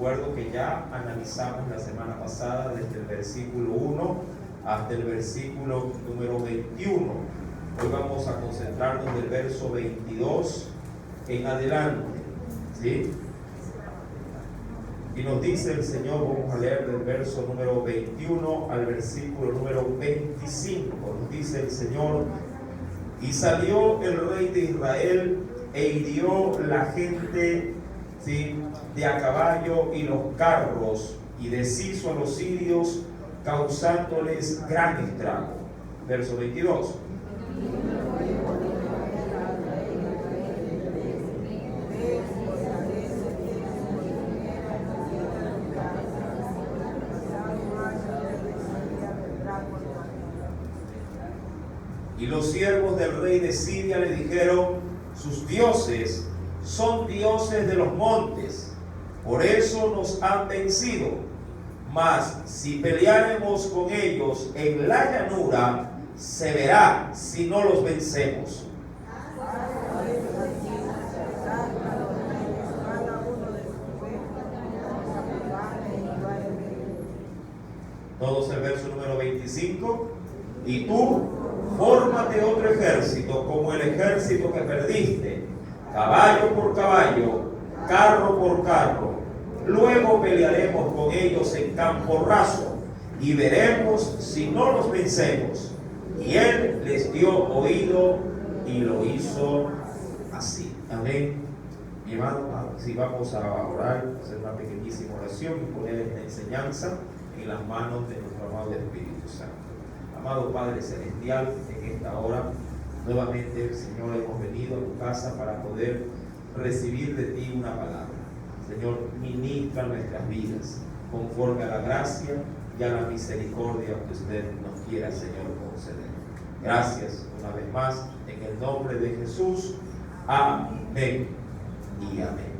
recuerdo que ya analizamos la semana pasada desde el versículo 1 hasta el versículo número 21. Hoy vamos a concentrarnos del verso 22 en adelante, ¿sí? Y nos dice el Señor, vamos a leer del verso número 21 al versículo número 25. Nos dice el Señor: y salió el rey de Israel e hirió la gente, ¿sí?, de a caballo y los carros, y deshizo a los sirios, causándoles gran estrago. Verso 22. Y los siervos del rey de Siria le dijeron: sus dioses son dioses de los montes, por eso nos han vencido. Mas si peleáremos con ellos en la llanura, se verá si no los vencemos. Todos el verso número 25. Y tú, fórmate otro ejército como el ejército que perdiste, caballo por caballo, carro por carro. Luego pelearemos con ellos en campo raso y veremos si no los vencemos. Y él les dio oído y lo hizo así. Amén. Mi hermano, si vamos a orar, hacer una pequeñísima oración y poner esta enseñanza en las manos de nuestro amado Espíritu Santo. Amado Padre Celestial, en esta hora, nuevamente, Señor, hemos venido a tu casa para poder recibir de ti una palabra. Señor, ministra nuestras vidas conforme a la gracia y a la misericordia que usted nos quiera, Señor, conceder. Gracias una vez más, en el nombre de Jesús. Amén y amén.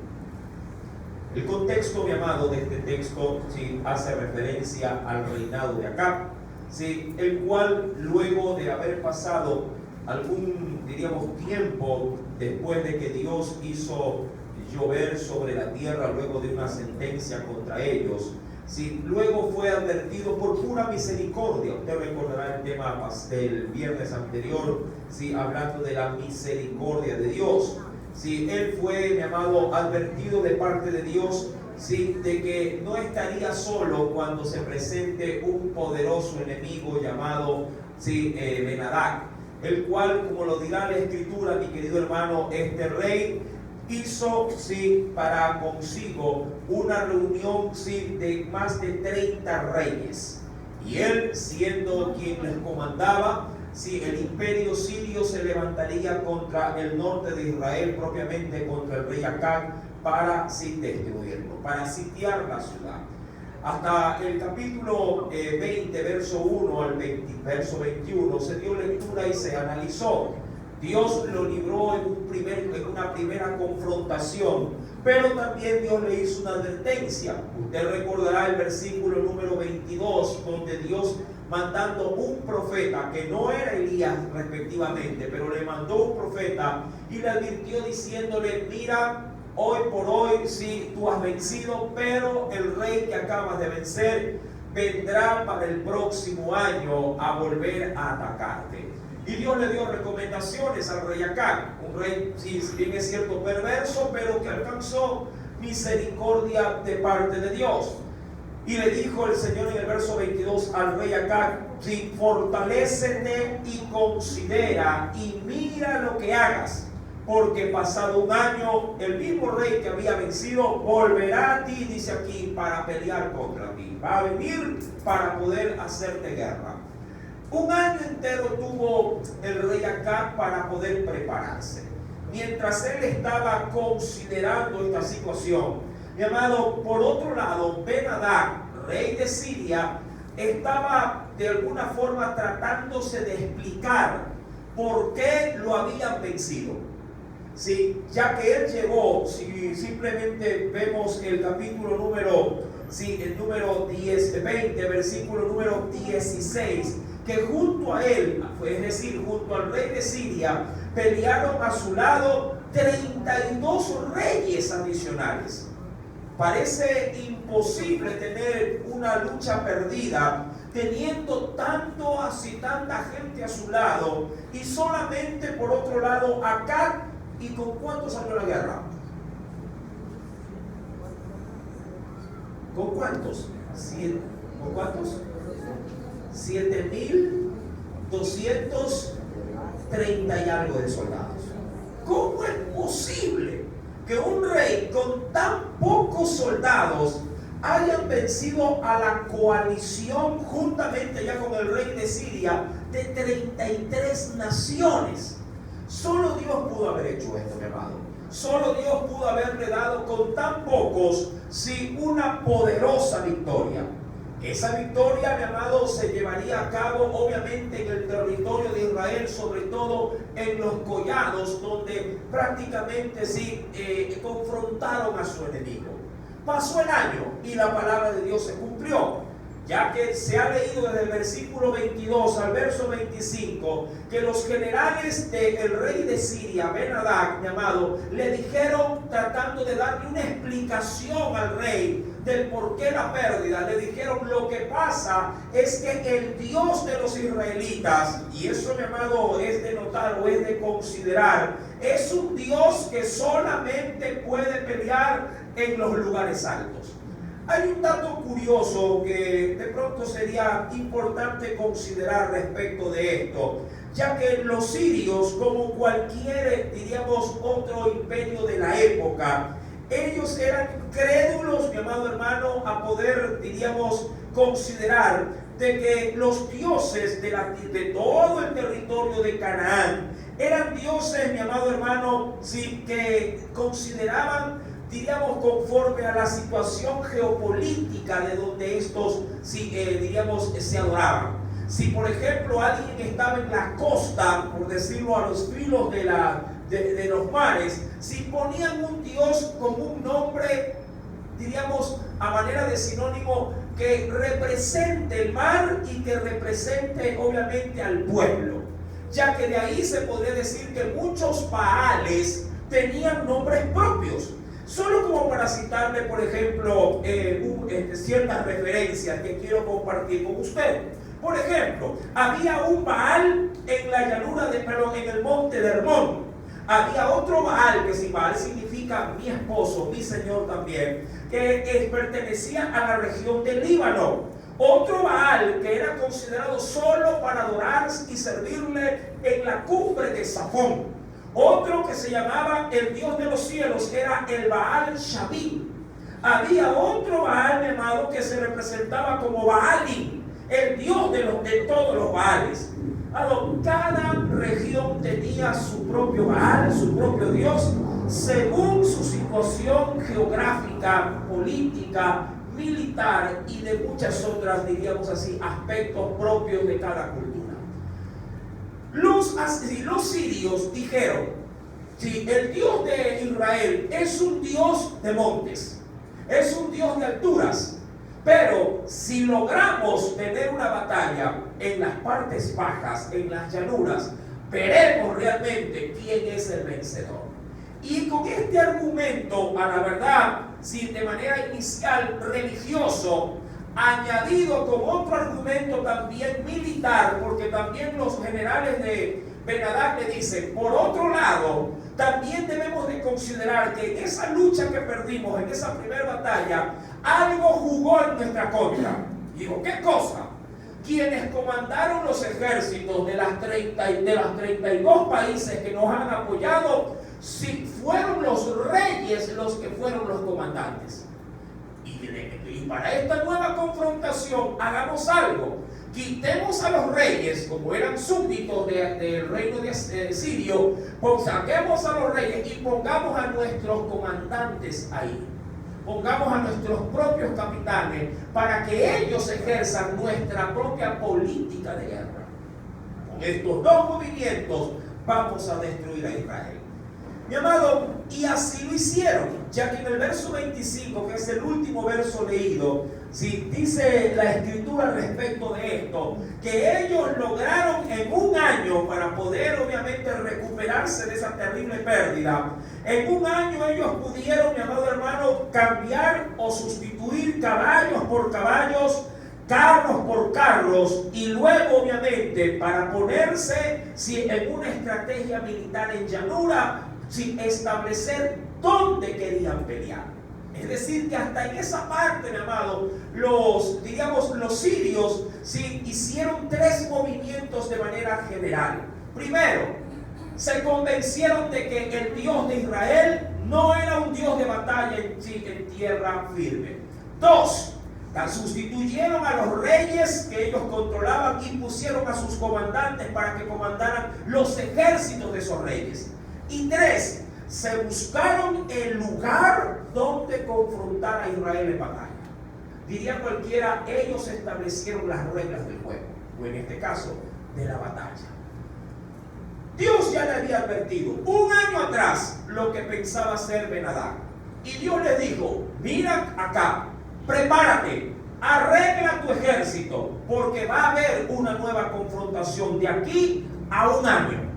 El contexto, mi amado, de este texto, sí, hace referencia al reinado de Acab, sí, el cual, luego de haber pasado algún, diríamos, tiempo después de que Dios hizo llover sobre la tierra luego de una sentencia contra ellos, sí, luego fue advertido por pura misericordia. Usted recordará el tema del viernes anterior, sí, hablando de la misericordia de Dios. Sí, él fue, mi amado, advertido de parte de Dios, sí, de que no estaría solo cuando se presente un poderoso enemigo llamado, sí, Ben-Hadad, el cual, como lo dirá la Escritura, mi querido hermano, este rey hizo, sí, para consigo una reunión, sí, de más de 30 reyes, y él, siendo quien les comandaba, sí, el imperio sirio se levantaría contra el norte de Israel, propiamente contra el rey Acab, para, sí, destruirlo, para sitiar la ciudad. Hasta el capítulo 20, verso 1 al verso 21, se dio lectura y se analizó. Dios lo libró en una primera confrontación, pero también Dios le hizo una advertencia. Usted recordará el versículo número 22, donde Dios, mandando un profeta, que no era Elías respectivamente, pero le mandó un profeta y le advirtió diciéndole: mira, hoy por hoy sí, tú has vencido, pero el rey que acabas de vencer vendrá para el próximo año a volver a atacarte. Y Dios le dio recomendaciones al rey Acab, un rey, sí, si bien es cierto, perverso, pero que alcanzó misericordia de parte de Dios. Y le dijo el Señor en el verso 22 al rey Acab: sí, fortalécete y considera y mira lo que hagas, porque pasado un año el mismo rey que había vencido volverá a ti, dice aquí, para pelear contra ti. Va a venir para poder hacerte guerra. Un año entero tuvo el rey Acab para poder prepararse. Mientras él estaba considerando esta situación, mi amado, por otro lado, Ben-Hadad, rey de Siria, estaba de alguna forma tratándose de explicar por qué lo habían vencido. Sí, ya que él llegó, si simplemente vemos el capítulo número, sí, el número 20, versículo número 16, que junto a él, es decir, junto al rey de Siria, pelearon a su lado 32 reyes adicionales. Parece imposible tener una lucha perdida teniendo tanto así, tanta gente a su lado, y solamente por otro lado acá. ¿Y con cuántos salió la guerra? ¿Con cuántos? ¿Con cuántos? 7.230 y algo de soldados. ¿Cómo es posible que un rey con tan pocos soldados hayan vencido a la coalición juntamente ya con el rey de Siria de 33 naciones? Solo Dios pudo haber hecho esto, mi amado. Solo Dios pudo haberle dado con tan pocos, sí, una poderosa victoria. Esa victoria, mi amado, se llevaría a cabo obviamente en el territorio de Israel, sobre todo en los collados, donde prácticamente sí confrontaron a su enemigo. Pasó el año y la palabra de Dios se cumplió, ya que se ha leído desde el versículo 22 al verso 25 que los generales del rey de Siria, Ben-Hadad, mi amado, le dijeron, tratando de darle una explicación al rey del por qué la pérdida, le dijeron: lo que pasa es que el Dios de los israelitas, y eso, mi amado, es de notar o es de considerar, es un Dios que solamente puede pelear en los lugares altos. Hay un dato curioso que de pronto sería importante considerar respecto de esto, ya que los sirios, como cualquier, diríamos, otro imperio de la época, ellos eran crédulos, mi amado hermano, a poder, diríamos, considerar de que los dioses de todo el territorio de Canaán eran dioses, mi amado hermano, sí, que consideraban, diríamos, conforme a la situación geopolítica de donde estos, diríamos, se adoraban. Si por ejemplo alguien estaba en la costa, por decirlo, a los filos de los mares, si ponían un dios con un nombre, diríamos, a manera de sinónimo, que represente el mar y que represente obviamente al pueblo, ya que de ahí se podría decir que muchos baales tenían nombres propios. Solo como para citarle, por ejemplo, ciertas referencias que quiero compartir con usted. Por ejemplo, había un Baal en la llanura en el monte de Hermón. Había otro Baal, que si Baal significa mi esposo, mi señor también, que pertenecía a la región del Líbano. Otro Baal que era considerado solo para adorar y servirle en la cumbre de Safón. Otro que se llamaba el Dios de los cielos era el Baal Shabim. Había otro Baal, mi amado, que se representaba como Baalim, el Dios de todos los Baales. Cada región tenía su propio Baal, su propio Dios, según su situación geográfica, política, militar y de muchas otras, diríamos así, aspectos propios de cada cultura. Los sirios dijeron: si el Dios de Israel es un Dios de montes, es un Dios de alturas, pero si logramos tener una batalla en las partes bajas, en las llanuras, veremos realmente quién es el vencedor. Y con este argumento, a la verdad, de manera inicial religioso, añadido con otro argumento también militar, porque también los generales de Ben-Hadad le dicen: por otro lado, también debemos de considerar que en esa lucha que perdimos, en esa primera batalla, algo jugó en nuestra contra. Digo, ¿qué cosa? Quienes comandaron los ejércitos de las 32 países que nos han apoyado, si fueron los reyes los que fueron los comandantes. Y para esta nueva confrontación hagamos algo: quitemos a los reyes, como eran súbditos del reino de Sirio, saquemos a los reyes y pongamos a nuestros comandantes ahí. Pongamos a nuestros propios capitanes para que ellos ejerzan nuestra propia política de guerra. Con estos dos movimientos vamos a destruir a Israel. Mi amado, y así lo hicieron, ya que en el verso 25, que es el último verso leído, dice la escritura respecto de esto, que ellos lograron en un año, para poder obviamente recuperarse de esa terrible pérdida, En un año ellos pudieron, mi amado hermano, cambiar o sustituir caballos por caballos, carros por carros, y luego obviamente para ponerse en una estrategia militar en llanura, establecer dónde querían pelear. Es decir, que hasta en esa parte, mi amado, los sirios hicieron 3 movimientos de manera general. Primero, se convencieron de que el Dios de Israel no era un Dios de batalla en tierra firme. 2, sustituyeron a los reyes que ellos controlaban y pusieron a sus comandantes para que comandaran los ejércitos de esos reyes. Y 3, se buscaron el lugar donde confrontar a Israel en batalla. Diría cualquiera, ellos establecieron las reglas del juego, o en este caso, de la batalla. Dios ya le había advertido un año atrás lo que pensaba hacer Ben-Hadad. Y Dios le dijo: mira acá, prepárate, arregla tu ejército, porque va a haber una nueva confrontación de aquí a un año.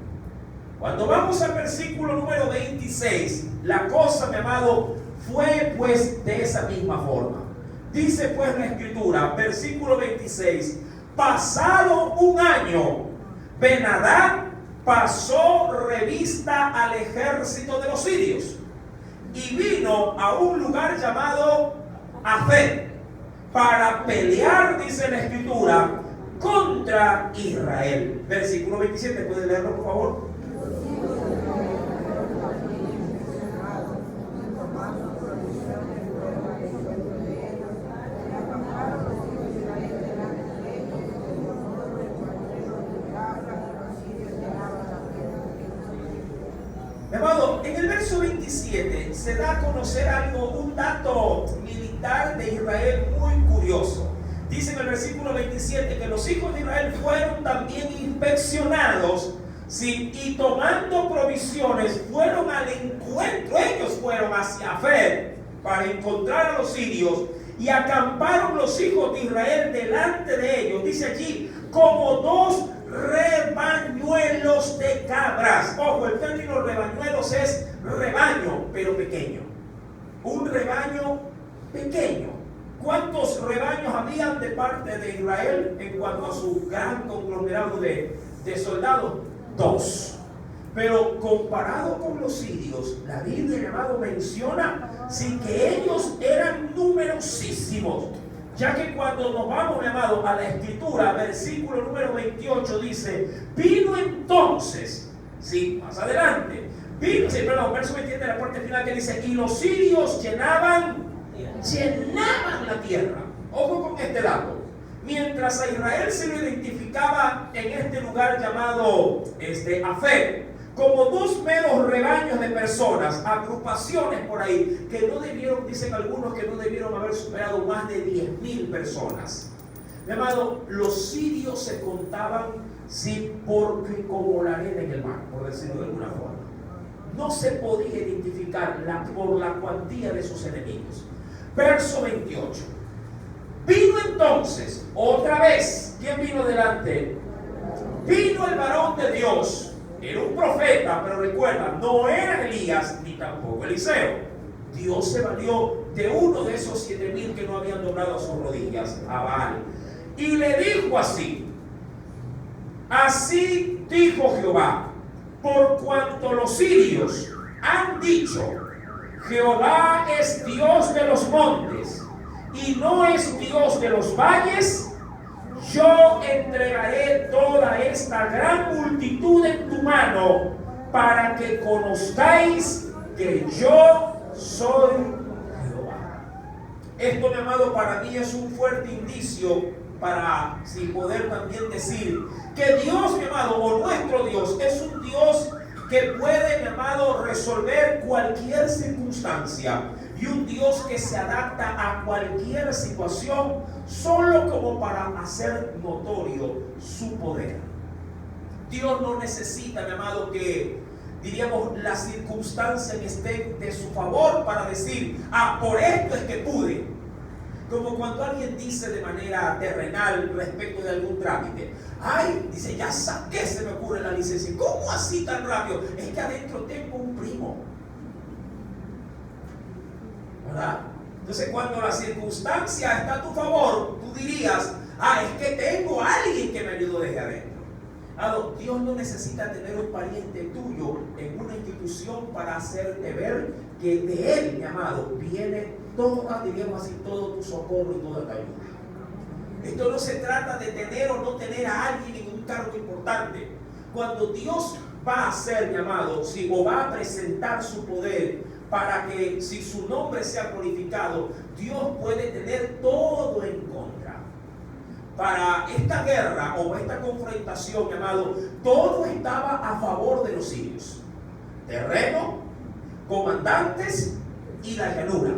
Cuando vamos al versículo número 26, la cosa, mi amado, fue pues de esa misma forma. Dice pues la escritura, versículo 26, pasado un año, Ben-Hadad pasó revista al ejército de los sirios y vino a un lugar llamado Afec para pelear, dice la escritura, contra Israel. Versículo 27, ¿puede leerlo por favor? Amado, en el verso 27 se da a conocer un dato militar de Israel muy curioso. Dice en el versículo 27 que los hijos de Israel fueron también inspeccionados, y tomando provisiones fueron al encuentro. Ellos fueron hacia Afec para encontrar a los sirios, y acamparon los hijos de Israel delante de ellos. Dice allí, como 2 rebañuelos de cabras. Ojo, el término rebañuelos es rebaño, pero pequeño. Un rebaño pequeño. ¿Cuántos rebaños habían de parte de Israel en cuanto a su gran conglomerado de soldados? 2. Pero comparado con los sirios, la Biblia, amado, menciona que ellos eran numerosísimos. Ya que cuando nos vamos, mi amado, a la escritura, versículo número 28 dice, vino entonces, más adelante, verso 27, la parte final que dice, y los sirios llenaban la tierra. Ojo con este dato. Mientras a Israel se lo identificaba en este lugar llamado Afec, como 2 meros rebaños de personas, agrupaciones por ahí, que no debieron, dicen algunos, que no debieron haber superado más de 10,000 personas. Mi amado, los sirios se contaban, porque como la arena en el mar, por decirlo de alguna forma. No se podía identificar por la cuantía de sus enemigos. Verso 28. Vino entonces, otra vez, ¿quién vino delante? Vino el varón de Dios. Era un profeta, pero recuerda, no era Elías ni tampoco Eliseo. Dios se valió de uno de esos 7,000 que no habían doblado sus rodillas, a Baal. Y le dijo así: así dijo Jehová, por cuanto los sirios han dicho, Jehová es Dios de los montes y no es Dios de los valles, yo entregaré toda esta gran multitud en tu mano para que conozcáis que yo soy Jehová. Esto, mi amado, para mí es un fuerte indicio para poder también decir que Dios, mi amado, o nuestro Dios, es un Dios que puede, mi amado, resolver cualquier circunstancia, y un Dios que se adapta a cualquier situación solo como para hacer notorio su poder. Dios no necesita, mi amado, que diríamos las circunstancias estén de su favor para decir, por esto es que pude. Como cuando alguien dice de manera terrenal respecto de algún trámite, dice, ya saqué, se me ocurre la licencia. ¿Cómo así tan rápido? Es que adentro tengo un primo. ¿verdad? Entonces, cuando la circunstancia está a tu favor, tú dirías, es que tengo a alguien que me ayudó desde adentro. Dios no necesita tener un pariente tuyo en una institución para hacerte ver que de Él, mi amado, viene diríamos así, todo tu socorro y toda tu ayuda. Esto no se trata de tener o no tener a alguien en un cargo importante. Cuando Dios va a hacer, mi amado, o va a presentar su poder para que, si su nombre sea glorificado, Dios puede tener todo en contra. Para esta guerra o esta confrontación, mi amado, todo estaba a favor de los sirios. Terreno, comandantes y la llanura.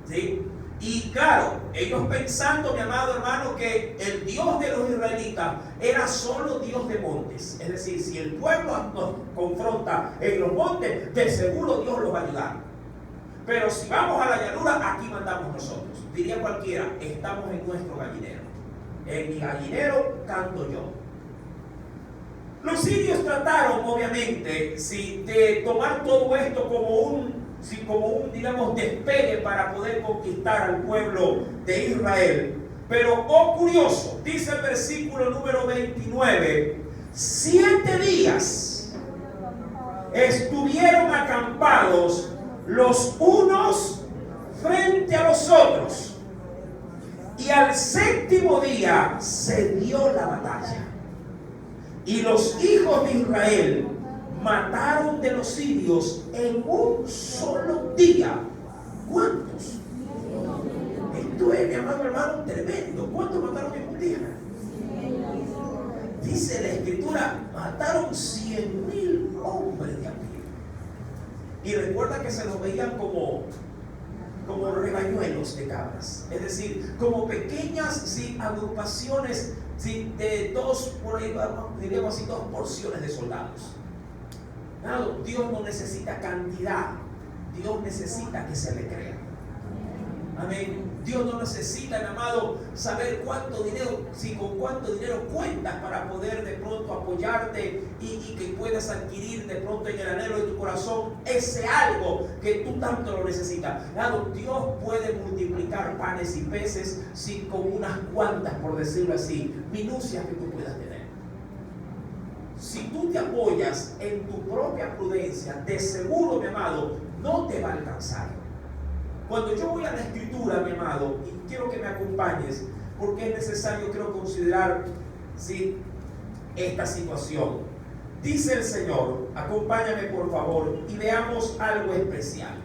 ¿Sí? Y claro, ellos pensando, mi amado hermano, que el Dios de los israelitas era solo Dios de montes. Es decir, si el pueblo nos confronta en los montes, de seguro Dios los va a ayudar. Pero si vamos a la llanura, aquí mandamos nosotros. Diría cualquiera, estamos en nuestro gallinero. En mi gallinero canto yo. Los sirios trataron, obviamente, de tomar todo esto como un, digamos, despegue para poder conquistar al pueblo de Israel. Pero, curioso, dice el versículo número 29, 7 días estuvieron acampados los unos frente a los otros, y al 7º día se dio la batalla, y los hijos de Israel mataron de los sirios en un solo día. ¿Cuántos? Esto es, mi amado hermano, tremendo. ¿Cuántos mataron en un día? Dice la escritura, mataron 100,000 hombres de a pie. Y recuerda que se los veían como rebañuelos de cabras. Es decir, como pequeñas agrupaciones de diríamos así, 2 porciones de soldados. Dios no necesita cantidad, Dios necesita que se le crea. Amén. Dios no necesita, mi amado, saber cuánto dinero, con cuánto dinero cuentas para poder de pronto apoyarte y que puedas adquirir de pronto en el anhelo de tu corazón ese algo que tú tanto lo necesitas. Dios puede multiplicar panes y peces con unas cuantas, por decirlo así, minucias que tú puedas tener. Si tú te apoyas en tu propia prudencia, de seguro, mi amado, no te va a alcanzar. Cuando yo voy a la escritura, mi amado, y quiero que me acompañes, porque es necesario, quiero considerar esta situación. Dice el Señor, acompáñame por favor, y veamos algo especial.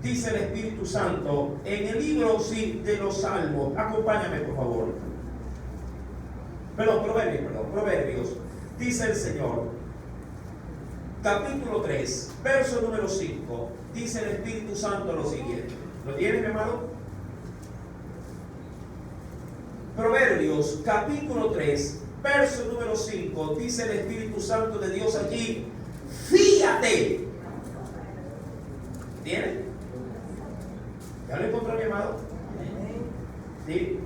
Dice el Espíritu Santo en el libro de los Salmos. Acompáñame por favor. Proverbios. Dice el Señor, capítulo 3, verso número 5. Dice el Espíritu Santo lo siguiente. ¿Lo tienes, mi amado? Proverbios, capítulo 3, verso número 5. Dice el Espíritu Santo de Dios allí, fíate. ¿Tiene? ¿Ya lo encontró, mi amado? ¿Sí?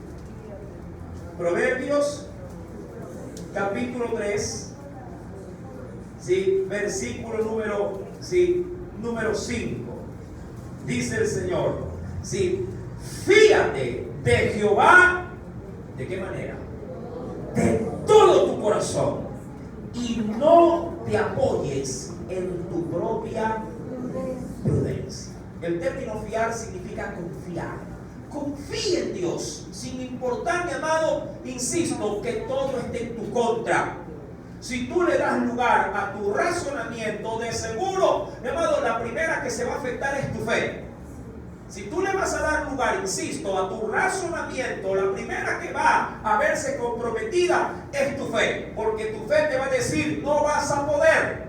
Proverbios, capítulo 3, ¿sí? Versículo número 5. Dice el Señor, ¿sí? Fíate de Jehová. ¿De qué manera? De todo tu corazón, y no te apoyes en tu propia prudencia. El término fiar significa confiar. Confía en Dios, sin importar, mi amado, insisto, que todo esté en tu contra. Si tú le das lugar a tu razonamiento, de seguro, mi amado, la primera que se va a afectar es tu fe. Si tú le vas a dar lugar, insisto, a tu razonamiento, la primera que va a verse comprometida es tu fe. Porque tu fe te va a decir, no vas a poder.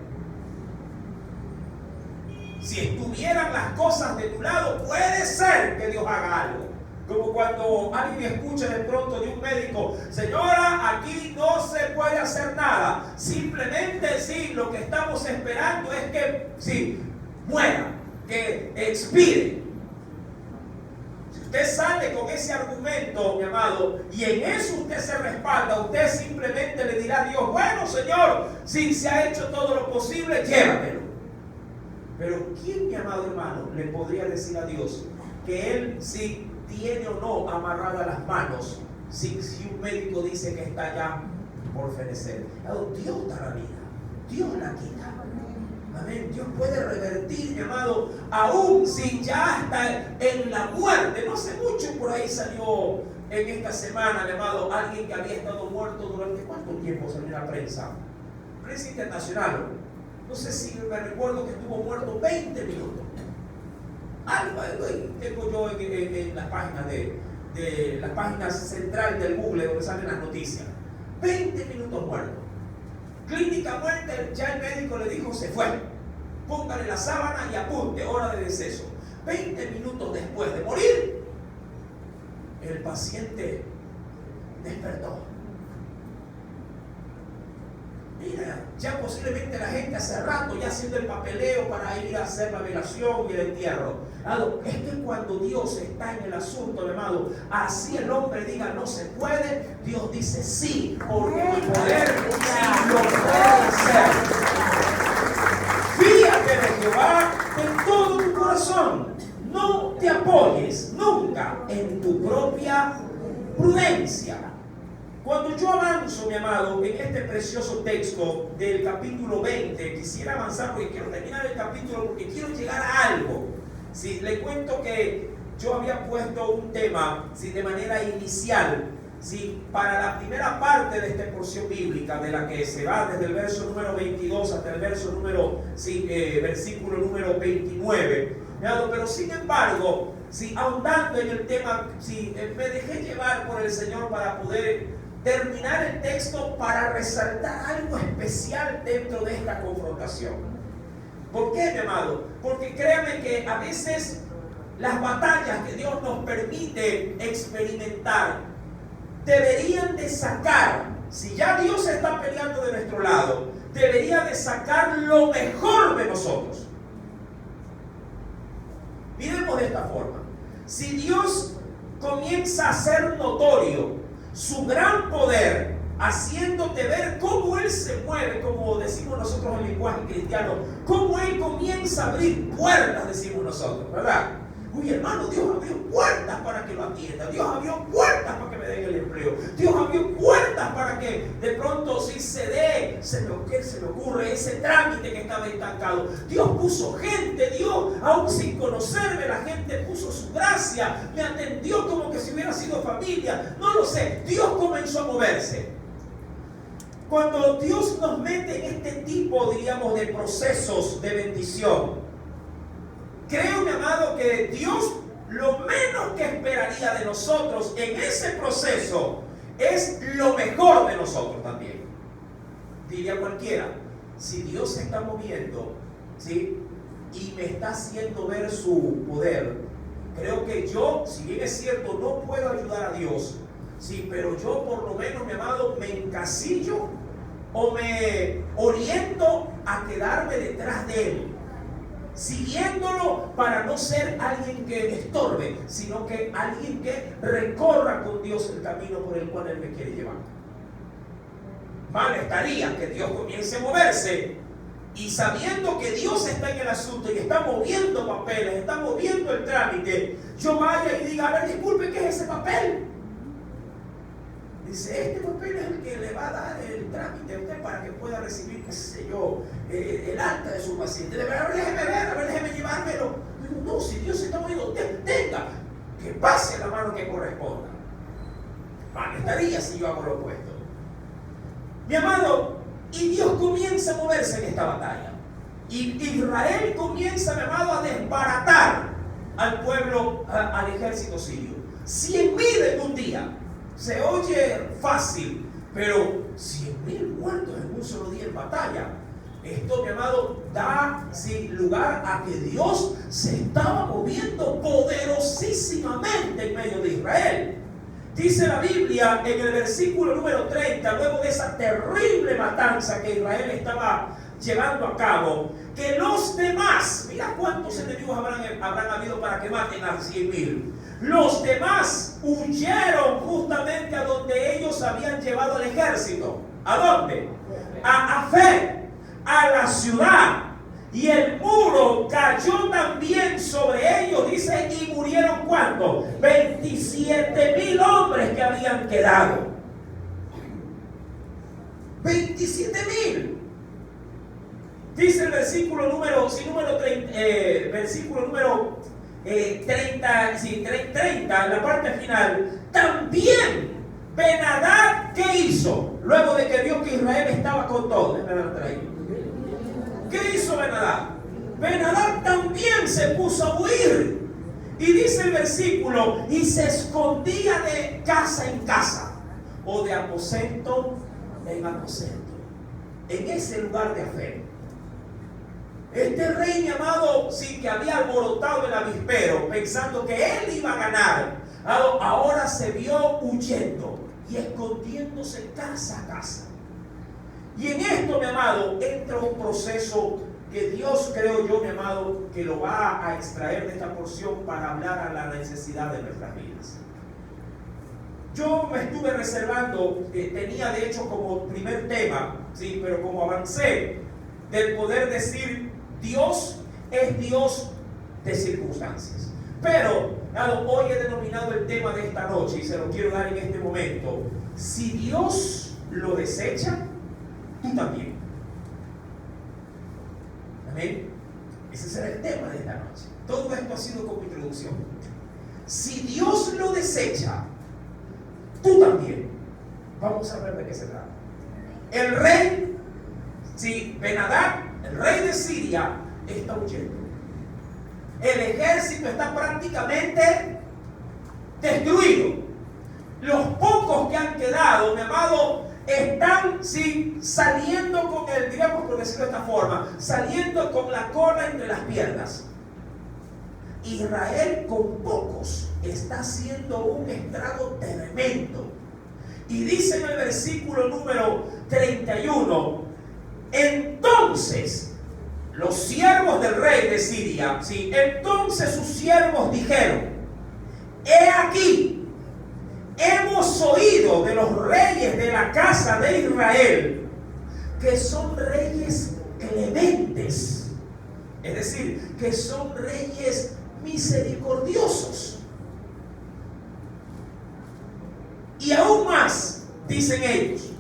Si estuvieran las cosas de tu lado, puede ser que Dios haga algo. Como cuando alguien escucha de pronto de un médico, señora, aquí no se puede hacer nada. Simplemente sí, lo que estamos esperando es que muera, que expire. Usted sale con ese argumento, mi amado, y en eso usted se respalda. Usted simplemente le dirá a Dios: bueno, Señor, si se ha hecho todo lo posible, llévamelo. Pero ¿quién, mi amado hermano, le podría decir a Dios que Él si tiene o no amarradas las manos, si un médico dice que está ya por fenecer? Dios da la vida, Dios la quita. Amén. Dios puede revertir, mi amado, aún si ya está en la muerte. No hace mucho por ahí salió en esta semana, mi amado, alguien que había estado muerto durante ¿cuánto tiempo salió en la prensa? Prensa internacional. No sé si me recuerdo que estuvo muerto 20 minutos. Algo tengo yo en las páginas de las páginas centrales del Google donde salen las noticias. 20 minutos muerto. Clínica muerte, ya el médico le dijo: se fue. Póngale la sábana y apunte, hora de deceso. 20 minutos después de morir, el paciente despertó. Mira, ya posiblemente la gente hace rato ya haciendo el papeleo para ir a hacer la velación y el entierro. Es que cuando Dios está en el asunto, mi amado, así el hombre diga no se puede, Dios dice sí, porque mi poder sí lo puede hacer. Fíjate de Jehová en todo tu corazón. No te apoyes nunca en tu propia prudencia. Cuando yo avanzo, mi amado, en este precioso texto del capítulo 20, quisiera avanzar porque quiero terminar el capítulo, porque quiero llegar a algo. Si le cuento que yo había puesto un tema de manera inicial, para la primera parte de esta porción bíblica, de la que se va desde el verso número 22 hasta el verso número, versículo número 29. Pero sin embargo, ahondando en el tema, me dejé llevar por el Señor para poder terminar el texto, para resaltar algo especial dentro de esta confrontación. ¿Por qué, mi amado? Porque créame que a veces las batallas que Dios nos permite experimentar deberían de sacar, si ya Dios está peleando de nuestro lado, debería de sacar lo mejor de nosotros. Miremos de esta forma: si Dios comienza a hacer notorio su gran poder, haciéndote ver cómo Él se mueve, como decimos nosotros en lenguaje cristiano, cómo Él comienza a abrir puertas, decimos nosotros, ¿verdad? Uy, hermano, Dios abrió puertas para que lo atienda. Dios abrió puertas para que me den el empleo. Dios abrió puertas para que de pronto si se me ocurre ese trámite que estaba estancado. Dios puso gente, Dios, aún sin conocerme, la gente puso su gracia, me atendió como que si hubiera sido familia. No lo sé, Dios comenzó a moverse. Cuando Dios nos mete en este tipo, diríamos, de procesos de bendición, creo, mi amado, que Dios lo menos que esperaría de nosotros en ese proceso es lo mejor de nosotros también. Diría cualquiera, si Dios se está moviendo, ¿sí?, y me está haciendo ver su poder, creo que yo, si bien es cierto, no puedo ayudar a Dios, sí, pero yo por lo menos, mi amado, me encasillo o me oriento a quedarme detrás de Él, siguiéndolo, para no ser alguien que estorbe, sino que alguien que recorra con Dios el camino por el cual Él me quiere llevar. Mal estaría que Dios comience a moverse y sabiendo que Dios está en el asunto y está moviendo papeles, está moviendo el trámite, yo vaya y diga: a ver, disculpe, ¿qué es ese papel? Dice: este papel es el que le va a dar el trámite a usted para que pueda recibir, qué sé yo, el alta de su paciente. Déjeme ver, a ver, déjeme llevármelo. Digo: no, si Dios se está moviendo, tenga, que pase la mano que corresponda. Mal estaría si yo hago lo opuesto. Mi amado, y Dios comienza a moverse en esta batalla. Y Israel comienza, mi amado, a desbaratar al pueblo, al ejército sirio. 100,000 en un día. Se oye fácil, pero 100,000 muertos en un solo día en batalla. Esto, mi amado, da lugar a que Dios se estaba moviendo poderosísimamente en medio de Israel. Dice la Biblia en el versículo número 30, luego de esa terrible matanza que Israel estaba llevando a cabo, que los demás demás, mira cuántos enemigos habrán habido para que maten a 100,000. Los demás huyeron justamente a donde ellos habían llevado al ejército. ¿A dónde? A Afec, a la ciudad. Y el muro cayó también sobre ellos, dice, y murieron ¿cuántos? 27,000 hombres que habían quedado. 27,000. Dice el versículo número 30, en la parte final. También Ben-Hadad, ¿qué hizo? Luego de que vio que Israel estaba con todo. ¿Qué hizo Ben-Hadad? Ben-Hadad también se puso a huir. Y dice el versículo, y se escondía de casa en casa, o de aposento en aposento, en ese lugar de Afec. Este rey, mi amado, sí, que había alborotado el avispero, pensando que él iba a ganar, ahora se vio huyendo y escondiéndose casa a casa. Y en esto, mi amado, entra un proceso que Dios, creo yo, mi amado, que lo va a extraer de esta porción para hablar a la necesidad de nuestras vidas. Yo me estuve reservando, tenía de hecho como primer tema, sí, pero como avancé, del poder decir, Dios es Dios de circunstancias. Pero, hoy he denominado el tema de esta noche y se lo quiero dar en este momento. Si Dios lo desecha, tú también. Amén. Ese será el tema de esta noche. Todo esto ha sido como introducción. Si Dios lo desecha, tú también. Vamos a ver de qué se trata. El rey, sí, Ben-Hadad, el rey de Siria, está huyendo. El ejército está prácticamente destruido. Los pocos que han quedado, mi amado, están saliendo con el, digamos por decirlo de esta forma, saliendo con la cola entre las piernas. Israel con pocos está haciendo un estrago tremendo. Y dice en el versículo número 31, entonces los siervos del rey de Siria, entonces sus siervos dijeron, he aquí, hemos oído de los reyes de la casa de Israel que son reyes clementes, es decir, que son reyes misericordiosos. Y aún más, dicen ellos,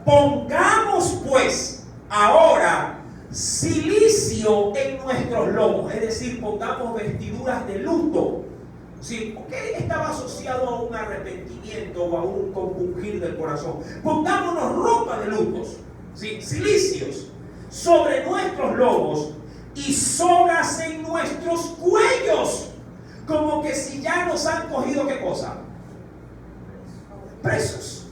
pongamos pues ahora cilicio en nuestros lomos, es decir, pongamos vestiduras de luto. Sí, porque estaba asociado a un arrepentimiento o a un compungir del corazón. Pongámonos ropa de lutos, ¿sí? Cilicios sobre nuestros lomos y sogas en nuestros cuellos, como que si ya nos han cogido, ¿qué cosa? Presos.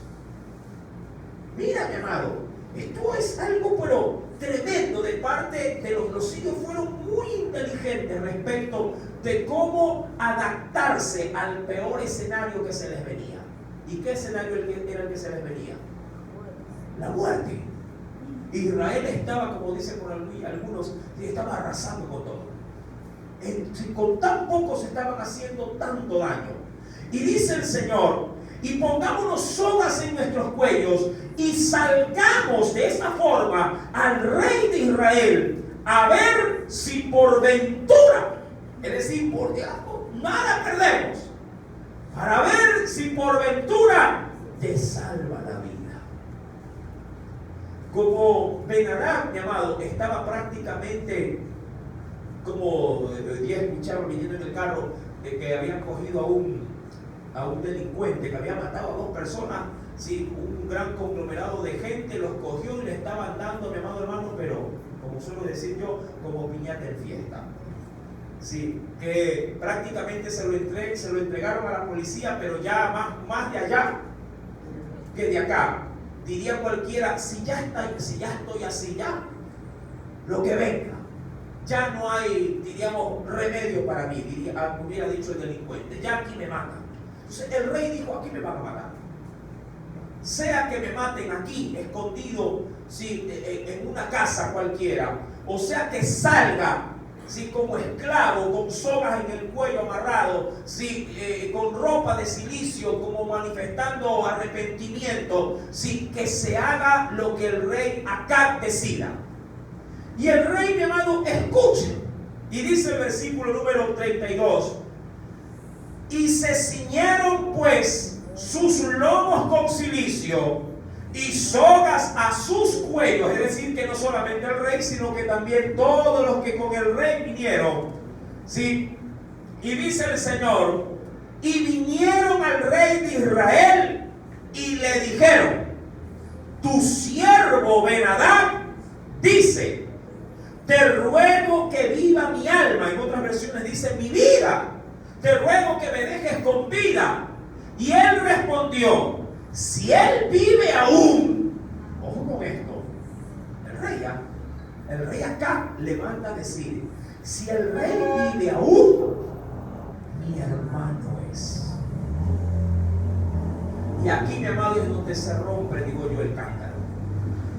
Mira, mi amado, esto es algo pero tremendo de parte de los sirios. Fueron muy inteligentes respecto de cómo adaptarse al peor escenario que se les venía. ¿Y qué escenario era el que se les venía? La muerte. Israel estaba, como dicen por algunos, estaba arrasando con todo. Con tan pocos estaban haciendo tanto daño. Y dice el Señor, y pongámonos sogas en nuestros cuellos y salgamos de esta forma al rey de Israel a ver si por ventura, es decir, por diablo, nada perdemos, para ver si por ventura te salva la vida. Como Ben-Hadad, mi amado, estaba prácticamente, como día escucharon viniendo en el carro, de que habían cogido a un delincuente que había matado a 2 personas, un gran conglomerado de gente los cogió y le estaban dando, mi amado hermano, pero como suelo decir yo, como piñata en fiesta. Que prácticamente se lo entregaron a la policía, pero ya más de allá que de acá. Diría cualquiera, si ya estoy así, ya, lo que venga. Ya no hay, diríamos, remedio para mí, hubiera dicho el delincuente, ya aquí me matan. Entonces el rey dijo, aquí me van a matar. Sea que me maten aquí, escondido, en una casa cualquiera, o sea que salga sí, como esclavo, con sogas en el cuello amarrado, sí, con ropa de silicio, como manifestando arrepentimiento, sí, que se haga lo que el rey Acab decida. Y el rey, mi amado, escuche. Y dice el versículo número 32. Y se ciñeron pues sus lomos con cilicio y sogas a sus cuellos. Es decir, que no solamente el rey, sino que también todos los que con el rey vinieron. ¿Sí? Y dice el Señor, y vinieron al rey de Israel y le dijeron, tu siervo Ben-Hadad dice, te ruego que viva mi alma. En otras versiones dice mi vida. Te ruego que me dejes con vida. Y él respondió, si él vive aún. Ojo con esto. El rey acá le manda a decir, si el rey vive aún, mi hermano es. Y aquí, mi amado, es donde se rompe, digo yo, el cántaro.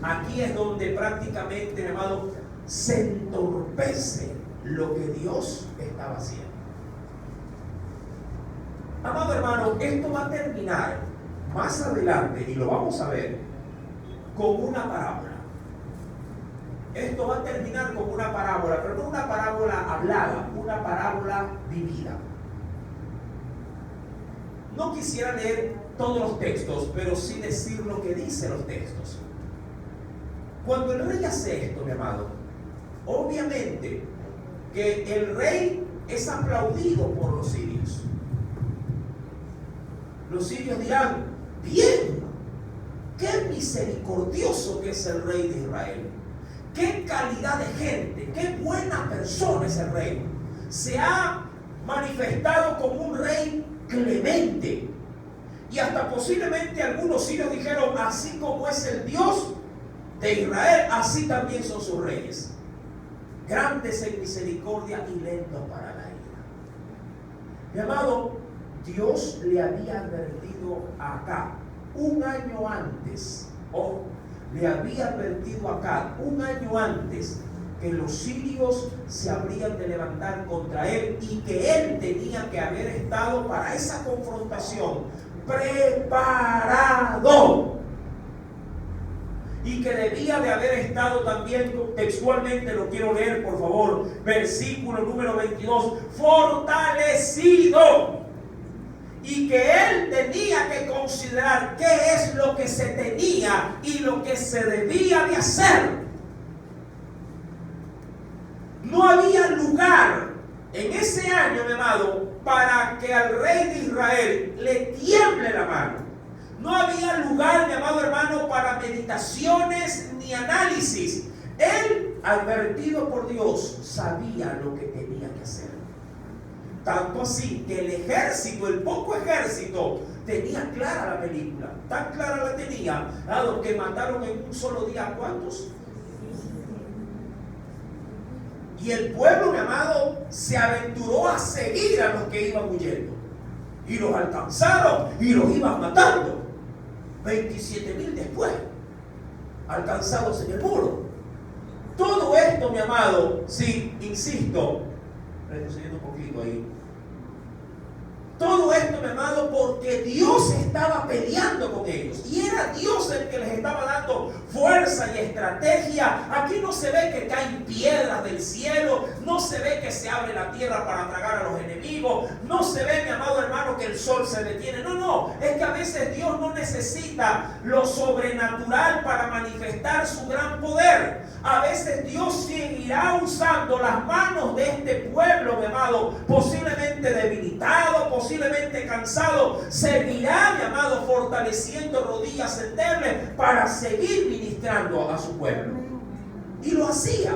Aquí es donde prácticamente, mi amado, se entorpece lo que Dios estaba haciendo. Amado hermano, esto va a terminar más adelante, y lo vamos a ver, con una parábola. Esto va a terminar con una parábola, pero no una parábola hablada, una parábola vivida. No quisiera leer todos los textos, pero sí decir lo que dicen los textos. Cuando el rey hace esto, mi amado, obviamente que el rey es aplaudido por los sirios. Los sirios dirán, bien, qué misericordioso que es el rey de Israel. Qué calidad de gente, qué buena persona es el rey. Se ha manifestado como un rey clemente. Y hasta posiblemente algunos sirios dijeron, así como es el Dios de Israel, así también son sus reyes. Grandes en misericordia y lentos para la ira. Mi amado, Dios le había advertido acá un año antes, o le había advertido acá un año antes, que los sirios se habrían de levantar contra él y que él tenía que haber estado para esa confrontación preparado. Y que debía de haber estado también, textualmente lo quiero leer por favor, versículo número 22, fortalecido. Y que él tenía que considerar qué es lo que se tenía y lo que se debía de hacer. No había lugar en ese año, mi amado, para que al rey de Israel le tiemble la mano. No había lugar, mi amado hermano, para meditaciones ni análisis. Él, advertido por Dios, sabía lo que tenía que hacer. Tanto así que el ejército, el poco ejército, tenía clara la película. Tan clara la tenía, dado que mataron en un solo día, ¿cuántos? Y el pueblo, mi amado, se aventuró a seguir a los que iban huyendo. Y los alcanzaron y los iban matando. 27,000 después, alcanzados en el muro. Todo esto, mi amado, sí, insisto, retrocediendo un poquito ahí. Todo esto, mi amado, porque Dios estaba peleando con ellos. Y era Dios el que les estaba dando fuerza y estrategia. Aquí no se ve que caen piedras del cielo. No se ve que se abre la tierra para tragar a los enemigos. No se ve, mi amado hermano, que el sol se detiene. No, no. Es que a veces Dios no necesita lo sobrenatural para manifestar su gran poder. A veces Dios seguirá usando las manos de este pueblo, mi amado, posiblemente debilitado, posiblemente cansado. Seguirá, mi amado, fortaleciendo rodillas endebles para seguir ministrando a su pueblo. Y lo hacía.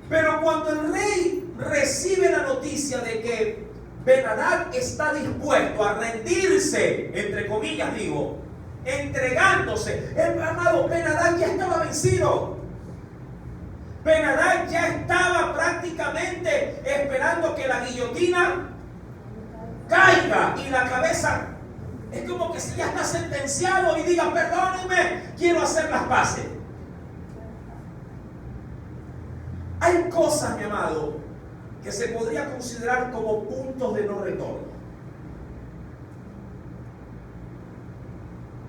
Pero cuando el rey recibe la noticia de que Ben-Hadad está dispuesto a rendirse, entre comillas digo, entregándose, el amado Ben-Hadad ya estaba vencido. Ben-Hadad ya estaba prácticamente esperando que la guillotina caiga y la cabeza, es como que si ya está sentenciado y diga, perdónenme, quiero hacer las paces. Hay hay cosas, mi amado, que se podría considerar como puntos de no retorno.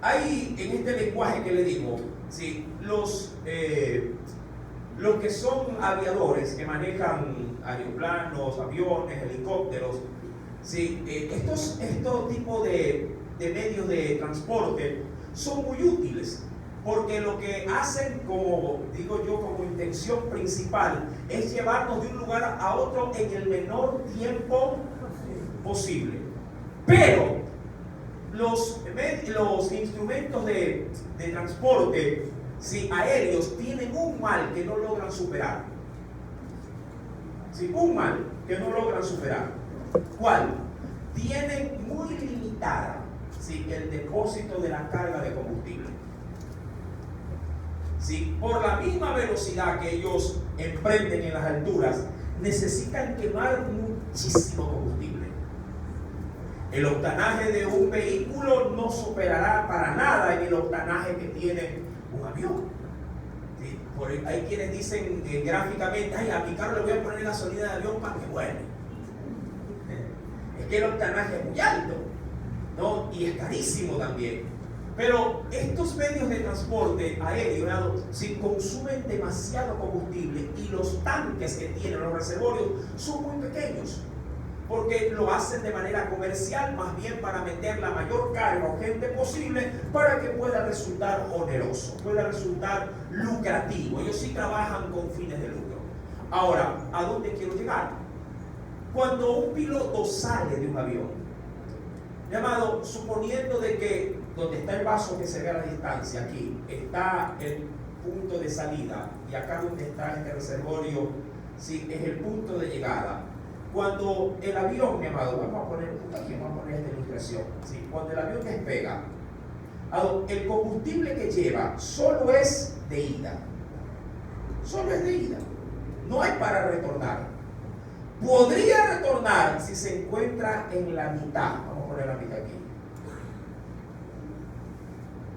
Hay en este lenguaje que le digo, ¿sí? Los que son aviadores, que manejan aeroplanos, aviones, helicópteros, ¿sí? Estos tipos de medios de transporte son muy útiles, porque lo que hacen, como digo yo, como intención principal, es llevarnos de un lugar a otro en el menor tiempo posible. Pero los instrumentos de transporte, sí, aéreos, tienen un mal que no logran superar. Sí, un mal que no logran superar. ¿Cuál? Tienen muy limitada, sí, el depósito de la carga de combustible. Sí, por la misma velocidad que ellos emprenden en las alturas, necesitan quemar muchísimo combustible. El octanaje de un vehículo no superará para nada en el octanaje que tiene un avión. ¿Sí? Hay quienes dicen gráficamente, ay, a mi carro le voy a poner gasolina de avión para que vuele. Es que el octanaje es muy alto, ¿no? Y es carísimo también. Pero estos medios de transporte aéreo, si consumen demasiado combustible, y los tanques que tienen los reservorios son muy pequeños, porque lo hacen de manera comercial, más bien para meter la mayor carga o gente posible para que pueda resultar oneroso, pueda resultar lucrativo. Ellos sí trabajan con fines de lucro. Ahora, ¿a dónde quiero llegar? Cuando un piloto sale de un avión, llamado, suponiendo de que donde está el vaso que se ve a la distancia, aquí está el punto de salida y acá donde está este reservorio, sí, es el punto de llegada. Cuando el avión, mi amado, vamos a poner esta ilustración, ¿sí? Cuando el avión despega, el combustible que lleva solo es de ida. Solo es de ida. No hay para retornar. Podría retornar si se encuentra en la mitad, vamos a poner la mitad aquí,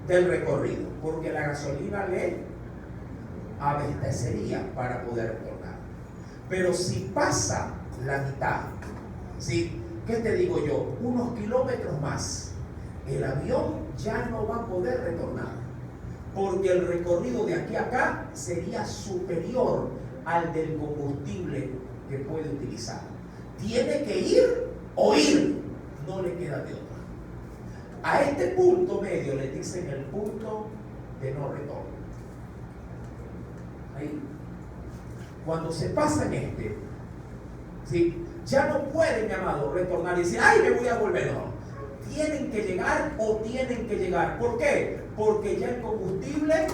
del recorrido, porque la gasolina le abastecería para poder retornar. Pero si pasa la mitad, ¿sí? ¿Qué te digo yo? Unos kilómetros más, el avión ya no va a poder retornar, porque el recorrido de aquí a acá sería superior al del combustible que puede utilizar. Tiene que ir o ir, no le queda de otra. A este punto medio le dicen el punto de no retorno. Ahí. Cuando se pasa en ¿sí? Ya no pueden, mi amado, retornar y decir, ay, me voy a volver. No. Tienen que llegar o tienen que llegar. ¿Por qué? Porque ya el combustible,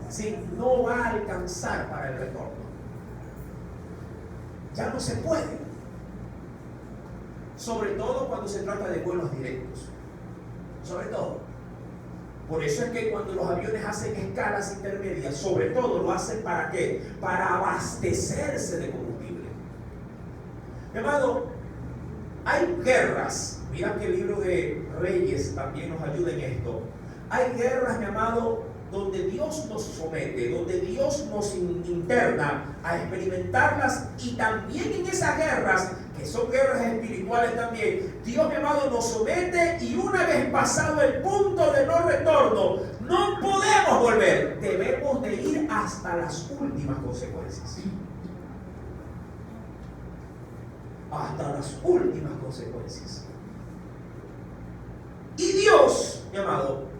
¿sí?, no va a alcanzar para el retorno. Ya no se puede. Sobre todo cuando se trata de vuelos directos. Sobre todo. Por eso es que cuando los aviones hacen escalas intermedias, sobre todo lo hacen ¿para qué? Para abastecerse de combustible. Mi amado, hay guerras. Mira que el libro de Reyes también nos ayuda en esto. Hay guerras, mi amado, donde Dios nos somete, donde Dios nos interna a experimentarlas, y también en esas guerras, que son guerras espirituales también, Dios, mi amado, nos somete, y una vez pasado el punto de no retorno, no podemos volver. Debemos de ir hasta las últimas consecuencias. Hasta las últimas consecuencias. Y Dios, mi amado,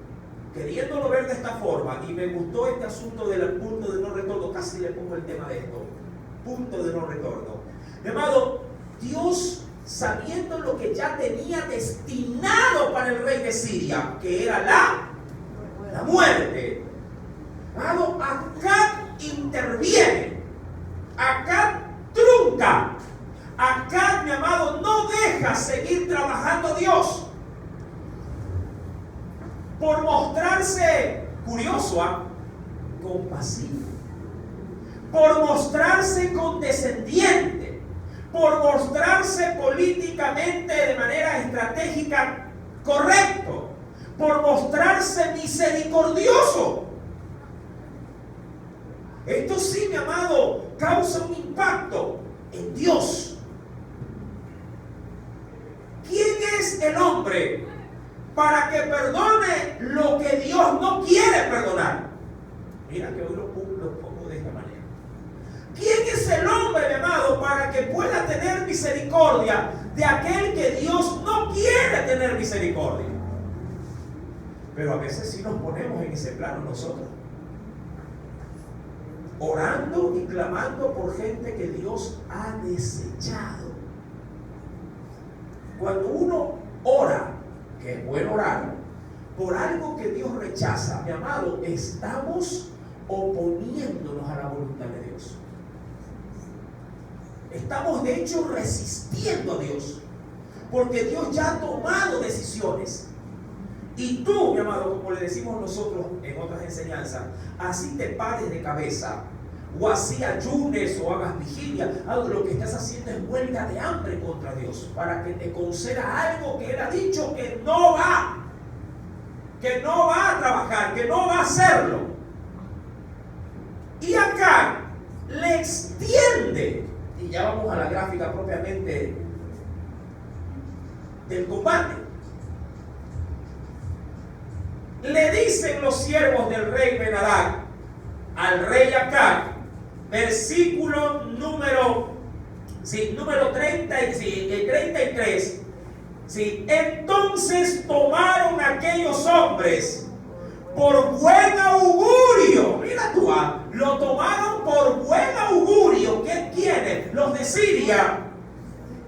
queriéndolo ver de esta forma, y me gustó este asunto del punto de no retorno, casi le pongo el tema de esto, punto de no retorno. Mi amado, Dios, sabiendo lo que ya tenía destinado para el rey de Siria, que era la muerte, amado, acá interviene, acá trunca, acá, mi amado, no deja seguir trabajando Dios. Por mostrarse curioso, compasivo, por mostrarse condescendiente, por mostrarse políticamente de manera estratégica correcto, por mostrarse misericordioso. Esto sí, mi amado, causa un impacto en Dios. ¿Quién es el hombre para que perdone lo que Dios no quiere perdonar? Mira que hoy lo pongo de esta manera. ¿Quién es el hombre, mi amado, para que pueda tener misericordia de aquel que Dios no quiere tener misericordia? Pero a veces sí nos ponemos en ese plano nosotros, orando y clamando por gente que Dios ha desechado. Cuando uno ora, que es bueno orar, por algo que Dios rechaza, mi amado, estamos oponiéndonos a la voluntad de Dios. Estamos de hecho resistiendo a Dios, porque Dios ya ha tomado decisiones. Y tú, mi amado, como le decimos nosotros en otras enseñanzas, así te pares de cabeza, o así ayunes o hagas vigilia, lo que estás haciendo es huelga de hambre contra Dios, para que te conceda algo que Él ha dicho que no va a trabajar, que no va a hacerlo. Y acá le extiende, y ya vamos a la gráfica propiamente del combate. Le dicen los siervos del rey Ben-Hadad al rey Acab, versículo número 33. ¿Sí? Entonces tomaron aquellos hombres por buen augurio. Mira tú, lo tomaron por buen augurio. ¿Quiénes? Los de Siria.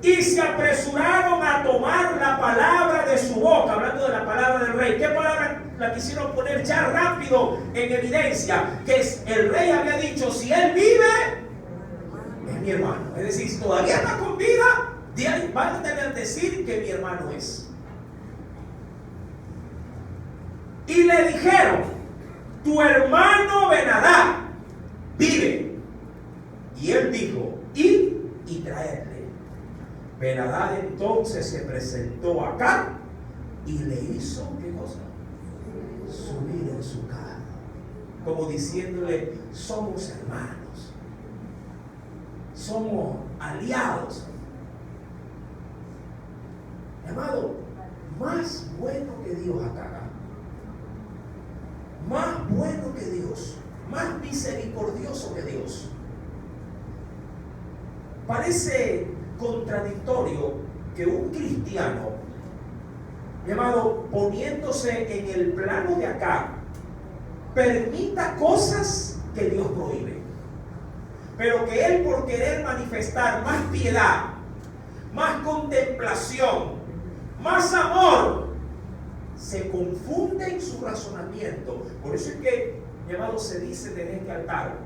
Y se apresuraron a tomar la palabra de su boca, hablando de la palabra del rey. ¿Qué palabra la quisieron poner ya rápido en evidencia? Que el rey había dicho, si él vive, es mi hermano. Es decir, si todavía está con vida, van a tener que decir que mi hermano es. Y le dijeron, tu hermano Ben-Hadad vive. Y él dijo, id y traedle. Ben-Hadad entonces se presentó acá y le hizo, ¿qué cosa? Subir en su carro, como diciéndole, somos hermanos, somos aliados. Amado, más bueno que Dios acá, más bueno que Dios, más misericordioso que Dios. Parece contradictorio que un cristiano, mi amado, poniéndose en el plano de acá, permita cosas que Dios prohíbe, pero que él, por querer manifestar más piedad, más contemplación, más amor, se confunde en su razonamiento. Por eso es que, mi amado, se dice desde este altar,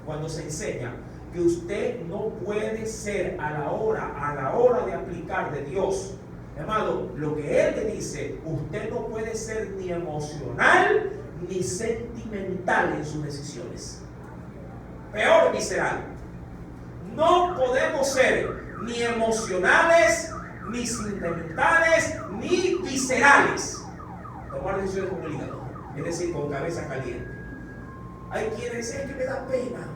cuando se enseña, que usted no puede ser a la hora de aplicar de Dios, mi amado, lo que Él le dice, usted no puede ser ni emocional ni sentimental en sus decisiones. Peor visceral. No podemos ser ni emocionales, ni sentimentales, ni viscerales. Tomar decisiones con el hígado, es decir, con cabeza caliente. Hay quienes dicen, es que me da pena.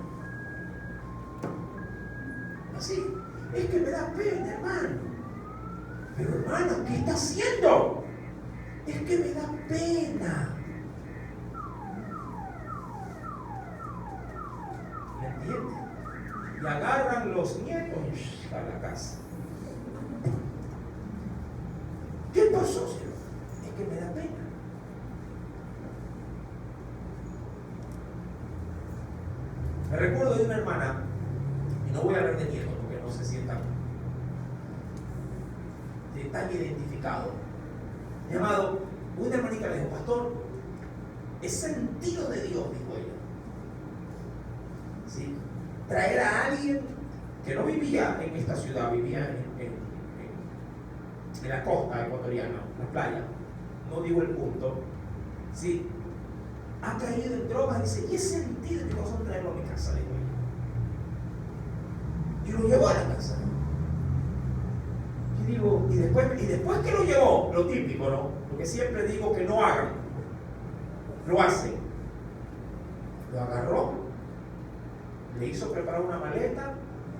Así, es que me da pena, hermano. Pero hermano, ¿qué está haciendo? Es que me da pena. ¿Me entiende? Y agarran los nietos a la casa. ¿Qué pasó, señor? Es que me da pena. Me recuerdo de una hermana, y no voy a hablar de nietos porque no se sientan tan identificados. Mi amado, una hermanita le dijo, pastor, es sentido de Dios, dijo ella. ¿Sí? Traer a alguien que no vivía en esta ciudad, vivía en la costa ecuatoriana, en la playa, no digo el punto, ¿sí? Ha caído en drogas, dice, y es sentido de Dios traerlo a mi casa, dijo ella. Y lo llevó a la casa. Y digo, y después que lo llevó, lo típico, ¿no? Lo que siempre digo que no hagan, lo hacen. Lo agarró, le hizo preparar una maleta,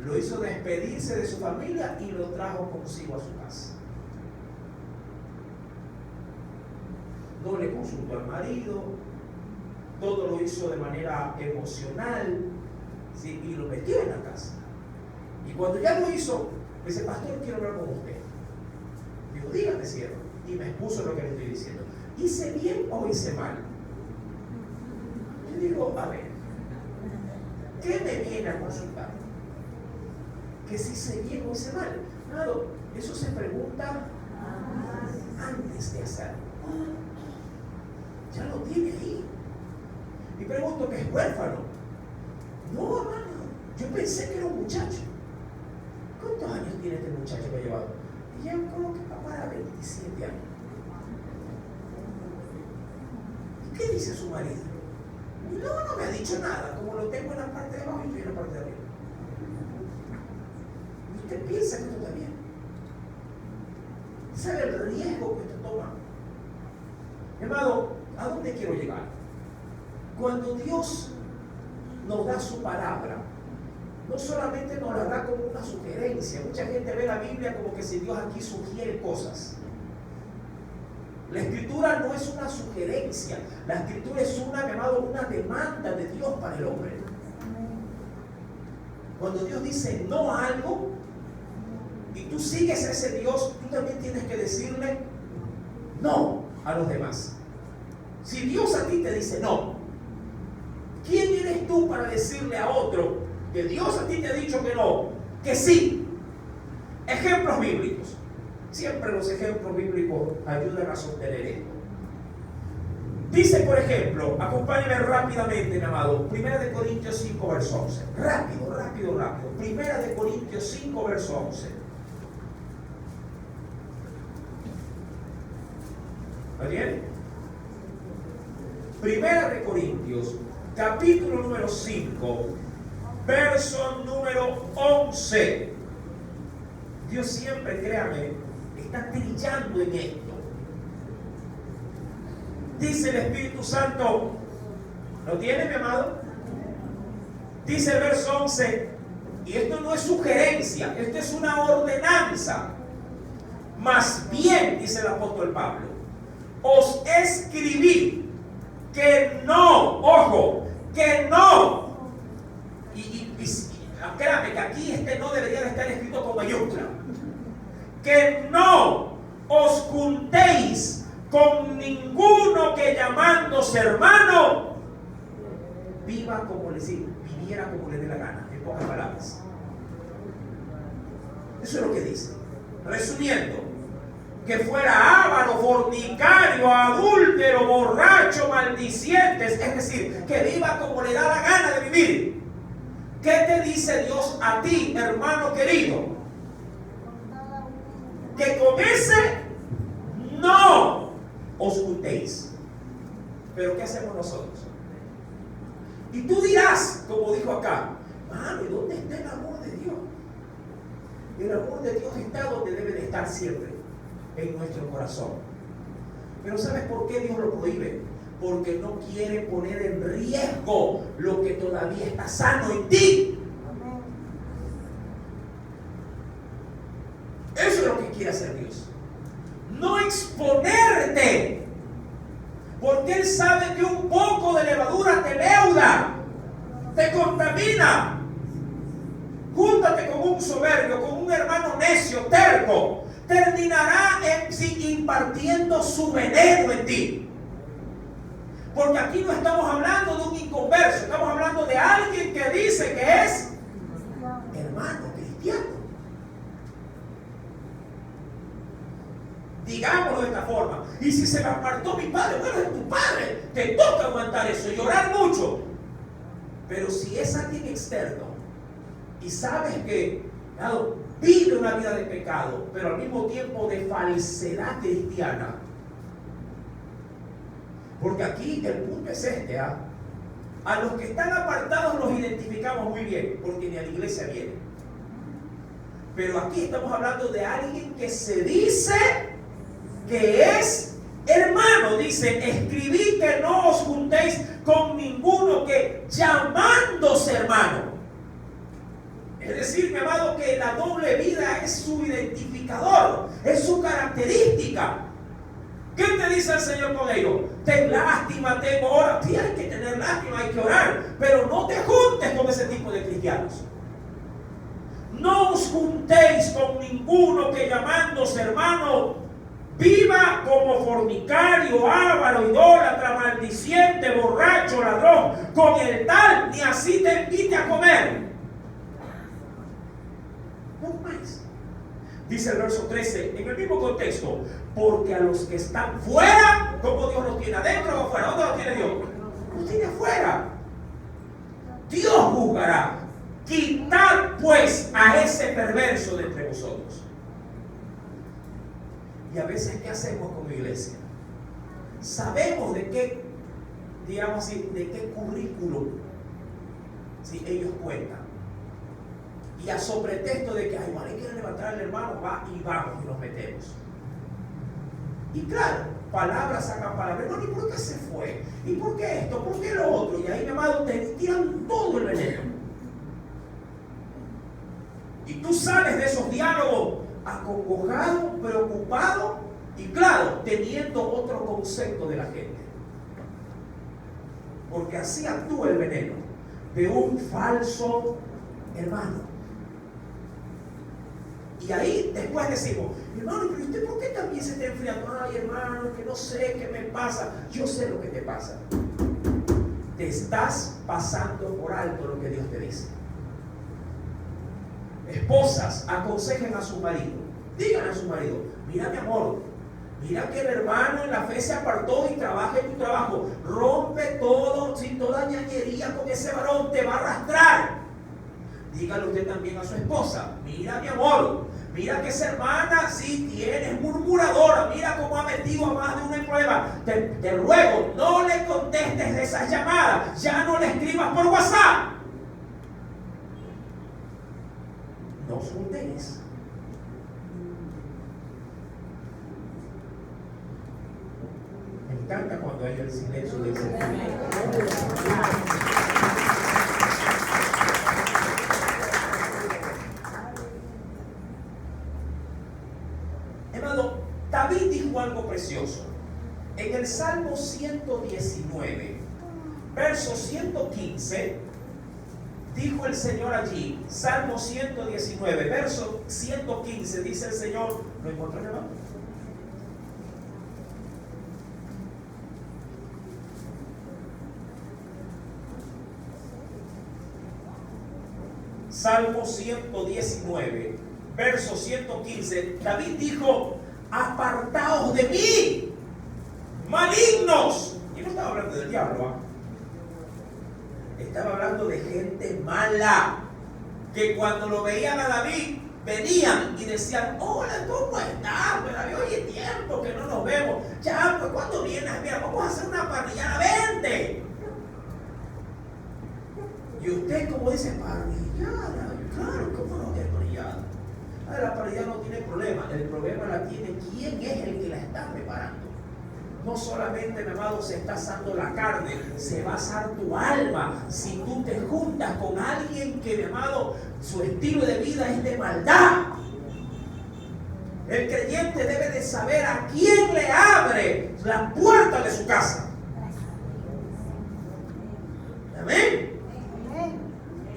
lo hizo despedirse de su familia y lo trajo consigo a su casa. No le consultó al marido, todo lo hizo de manera emocional, ¿sí? Y lo metió en la casa. Y cuando ya lo hizo, me dice, pastor, quiero hablar con usted. Digo, dígame, siervo. Y me expuso lo que le estoy diciendo. ¿Hice bien o hice mal? Yo digo, a ver, ¿qué me viene a consultar? Que si hice bien o hice mal. Claro, eso se pregunta antes de hacerlo. Ya lo tiene ahí. Y pregunto que es huérfano. No, hermano, yo pensé que era un muchacho. ¿Cuántos años tiene este muchacho que ha llevado? Y ya como que va para 27 años. ¿Y qué dice su marido? No me ha dicho nada, como lo tengo en la parte de abajo y estoy en la parte de arriba. ¿Y usted piensa que esto está bien? ¿Sabe el riesgo que usted toma? Hermano, ¿a dónde quiero llegar? Cuando Dios nos da su palabra, no solamente nos la da como una sugerencia. Mucha gente ve la Biblia como que si Dios aquí sugiere cosas. La escritura no es una sugerencia, la escritura es una demanda de Dios para el hombre. Cuando Dios dice no a algo y tú sigues a ese Dios, tú también tienes que decirle no a los demás. Si Dios a ti te dice no, ¿quién eres tú para decirle a otro que Dios a ti te ha dicho que no, que sí? Ejemplos bíblicos. Siempre los ejemplos bíblicos ayudan a sostener esto. Dice, por ejemplo, acompáñenme rápidamente, mi amado, 1 Corintios 5, verso 11. Rápido. 1 Corintios 5, verso 11. ¿Lo tienen? 1 Corintios, capítulo número 5, verso número 11. Dios siempre, créame, está trillando en esto. Dice el Espíritu Santo, ¿lo tiene, mi amado? Dice el verso 11, y esto no es sugerencia, esto es una ordenanza. Más bien, dice el apóstol Pablo, os escribí que no, ojo, que no. Y créame que aquí este no debería de estar escrito con mayúscula. Que no os juntéis con ninguno que llamándose hermano viviera como le dé la gana, en pocas palabras. Eso es lo que dice. Resumiendo, que fuera avaro, fornicario, adúltero, borracho, maldicientes, es decir, que viva como le da la gana de vivir. ¿Qué te dice Dios a ti, hermano querido? Que con ese no os juntéis. Pero ¿qué hacemos nosotros? Y tú dirás, como dijo acá, mano, ¿y dónde está el amor de Dios? El amor de Dios está donde debe de estar siempre, en nuestro corazón. Pero ¿sabes por qué Dios lo prohíbe? Porque no quiere poner en riesgo lo que todavía está sano en ti. Eso es lo que quiere hacer Dios. No exponerte. Porque Él sabe que un poco de levadura te leuda, te contamina. Júntate con un soberbio, con un hermano necio, terco. Terminará impartiendo su veneno en ti. Porque aquí no estamos hablando de un inconverso, estamos hablando de alguien que dice que es hermano cristiano. Digámoslo de esta forma. Y si se me apartó mi padre, bueno, es tu padre, te toca aguantar eso y llorar mucho. Pero si es alguien externo y sabes que vive una vida de pecado, pero al mismo tiempo de falsedad cristiana, porque aquí el punto es este, a los que están apartados los identificamos muy bien, porque ni a la iglesia vienen. Pero aquí estamos hablando de alguien que se dice que es hermano. Dice, escribí que no os juntéis con ninguno que llamándose hermano. Es decir, mi amado, que la doble vida es su identificador, es su característica. ¿Qué te dice el Señor con ello? Ten lástima, tengo ora. Sí, hay que tener lástima, hay que orar, pero no te juntes con ese tipo de cristianos. No os juntéis con ninguno que llamándose hermano viva como fornicario, avaro, idólatra, maldiciente, borracho, ladrón. Con el tal ni así te invite a comer. No más. Dice el verso 13, en el mismo contexto, porque a los que están fuera, ¿cómo Dios los tiene? ¿Adentro o afuera? ¿Dónde los tiene Dios? Los tiene afuera. Dios juzgará. Quitad pues a ese perverso de entre vosotros. Y a veces, ¿qué hacemos como iglesia? Sabemos de qué, digamos así, de qué currículum si ellos cuentan. Y a sobretexto de que, ay, bueno, hay que levantar al hermano, va y vamos y nos metemos. Y claro, palabras sacan palabras. No, ¿y por qué se fue? ¿Y por qué esto? ¿Por qué lo otro? Y ahí, mi amado, te tiran todo el veneno. Y tú sales de esos diálogos acongojado, preocupado y claro, teniendo otro concepto de la gente. Porque así actúa el veneno de un falso hermano. Y ahí después decimos, hermano, pero usted ¿por qué también se está enfriando? Ay, hermano, que no sé qué me pasa. Yo sé lo que te pasa. Te estás pasando por alto lo que Dios te dice. Esposas, aconsejen a su marido. Digan a su marido, mira mi amor, mira que el hermano en la fe se apartó y trabaja en tu trabajo. Rompe todo, sin toda ñañería con ese varón, te va a arrastrar. Dígale usted también a su esposa, mira mi amor, mira que esa hermana sí tiene, es murmuradora, mira cómo ha metido a más de una en problema. Te ruego, no le contestes de esas llamadas, ya no le escribas por WhatsApp. No os juntéis. Me encanta cuando hay el silencio del sentimiento. Hermano, David dijo algo precioso. En el Salmo 119, verso 115, dijo el Señor allí, Salmo 119, verso 115, dice el Señor, ¿lo encontró, hermano? Salmo 119, verso 115, David dijo, apartaos de mí, malignos. Y no estaba hablando del diablo, ¿eh? Estaba hablando de gente mala, que cuando lo veían a David, venían y decían, hola, ¿cómo estás? Pues David, oye, tiempo que no nos vemos. Ya, pues cuando vienes, mira, vamos a hacer una parrillada, vente. Y usted, como dice, parrillada, claro, ¿cómo no tiene parrillada? La parrillada no tiene problema, el problema la tiene quién es el que la está preparando. No solamente, mi amado, se está asando la carne, se va a asar tu alma. Si tú te juntas con alguien que, mi amado, su estilo de vida es de maldad. El creyente debe de saber a quién le abre la puerta de su casa. Amén.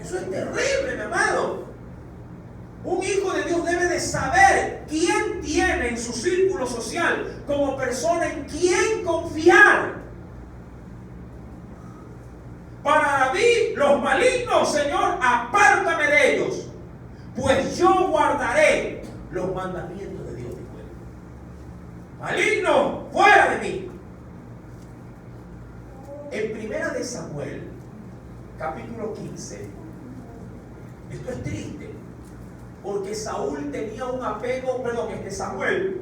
Eso es terrible, mi amado. Un hijo de Dios debe de saber quién tiene en su círculo social como persona en quién confiar. Para David, los malignos, Señor, apártame de ellos, pues yo guardaré los mandamientos de Dios. Maligno, fuera de mí. En Primera de Samuel, capítulo 15, esto es triste. Porque Saúl tenía un apego, Samuel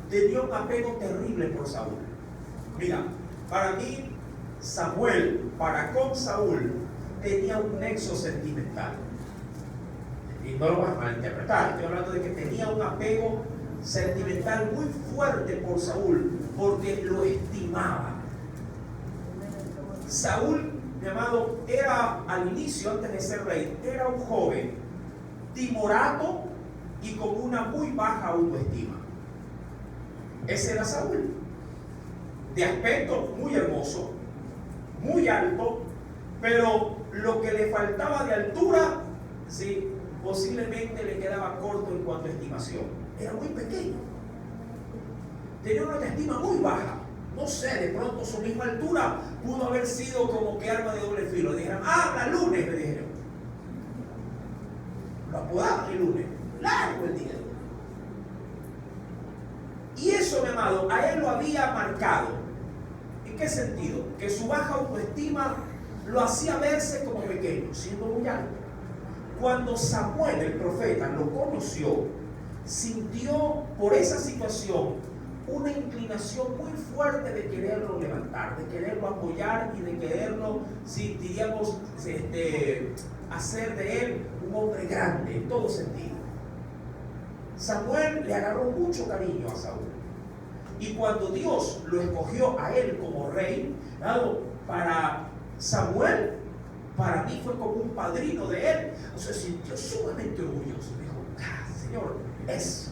tenía un apego terrible por Saúl. Mira, para mí, Samuel, para con Saúl, tenía un nexo sentimental. Y no lo vas a malinterpretar, estoy hablando de que tenía un apego sentimental muy fuerte por Saúl, porque lo estimaba. Saúl, mi amado, era al inicio, antes de ser rey, era un joven timorato y con una muy baja autoestima. Ese era Saúl, de aspecto muy hermoso, muy alto, pero lo que le faltaba de altura, sí, posiblemente le quedaba corto en cuanto a estimación. Era muy pequeño, tenía una autoestima muy baja. No sé, de pronto su misma altura pudo haber sido como que arma de doble filo. Le dijeron, habla lunes, le dijeron. Lo apodaban el lunes, largo el día. Y eso, mi amado, a él lo había marcado. ¿En qué sentido? Que su baja autoestima lo hacía verse como pequeño, siendo muy alto. Cuando Samuel, el profeta, lo conoció, sintió por esa situación una inclinación muy fuerte de quererlo levantar, de quererlo apoyar y de quererlo, si diríamos, hacer de él un hombre grande en todo sentido. Samuel le agarró mucho cariño a Saúl. Y cuando Dios lo escogió a él como rey, para Samuel, para mí fue como un padrino de él. O sea, se sintió sumamente orgulloso. Dijo, Señor, es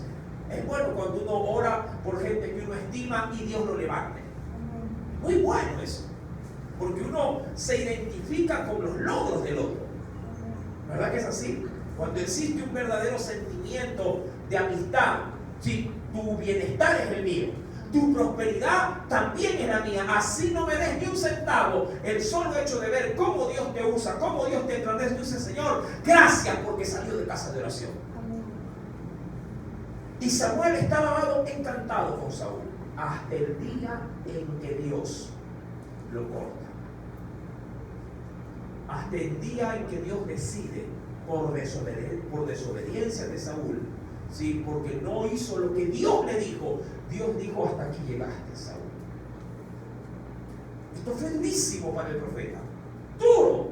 bueno cuando uno ora por gente que uno estima y Dios lo levante. Muy bueno eso, porque uno se identifica con los logros del otro. ¿Verdad que es así? Cuando existe un verdadero sentimiento de amistad, si tu bienestar es el mío, tu prosperidad también es la mía, así no me des ni un centavo, el solo hecho de ver cómo Dios te usa, cómo Dios te engrandece, tú dices, Señor, gracias porque salió de casa de oración. Y Samuel estaba encantado con Saúl hasta el día en que Dios lo corta. Hasta el día en que Dios decide por desobediencia de Saúl, ¿sí? Porque no hizo lo que Dios le dijo. Dios dijo, hasta aquí llegaste, Saúl. Esto fue durísimo para el profeta, duro.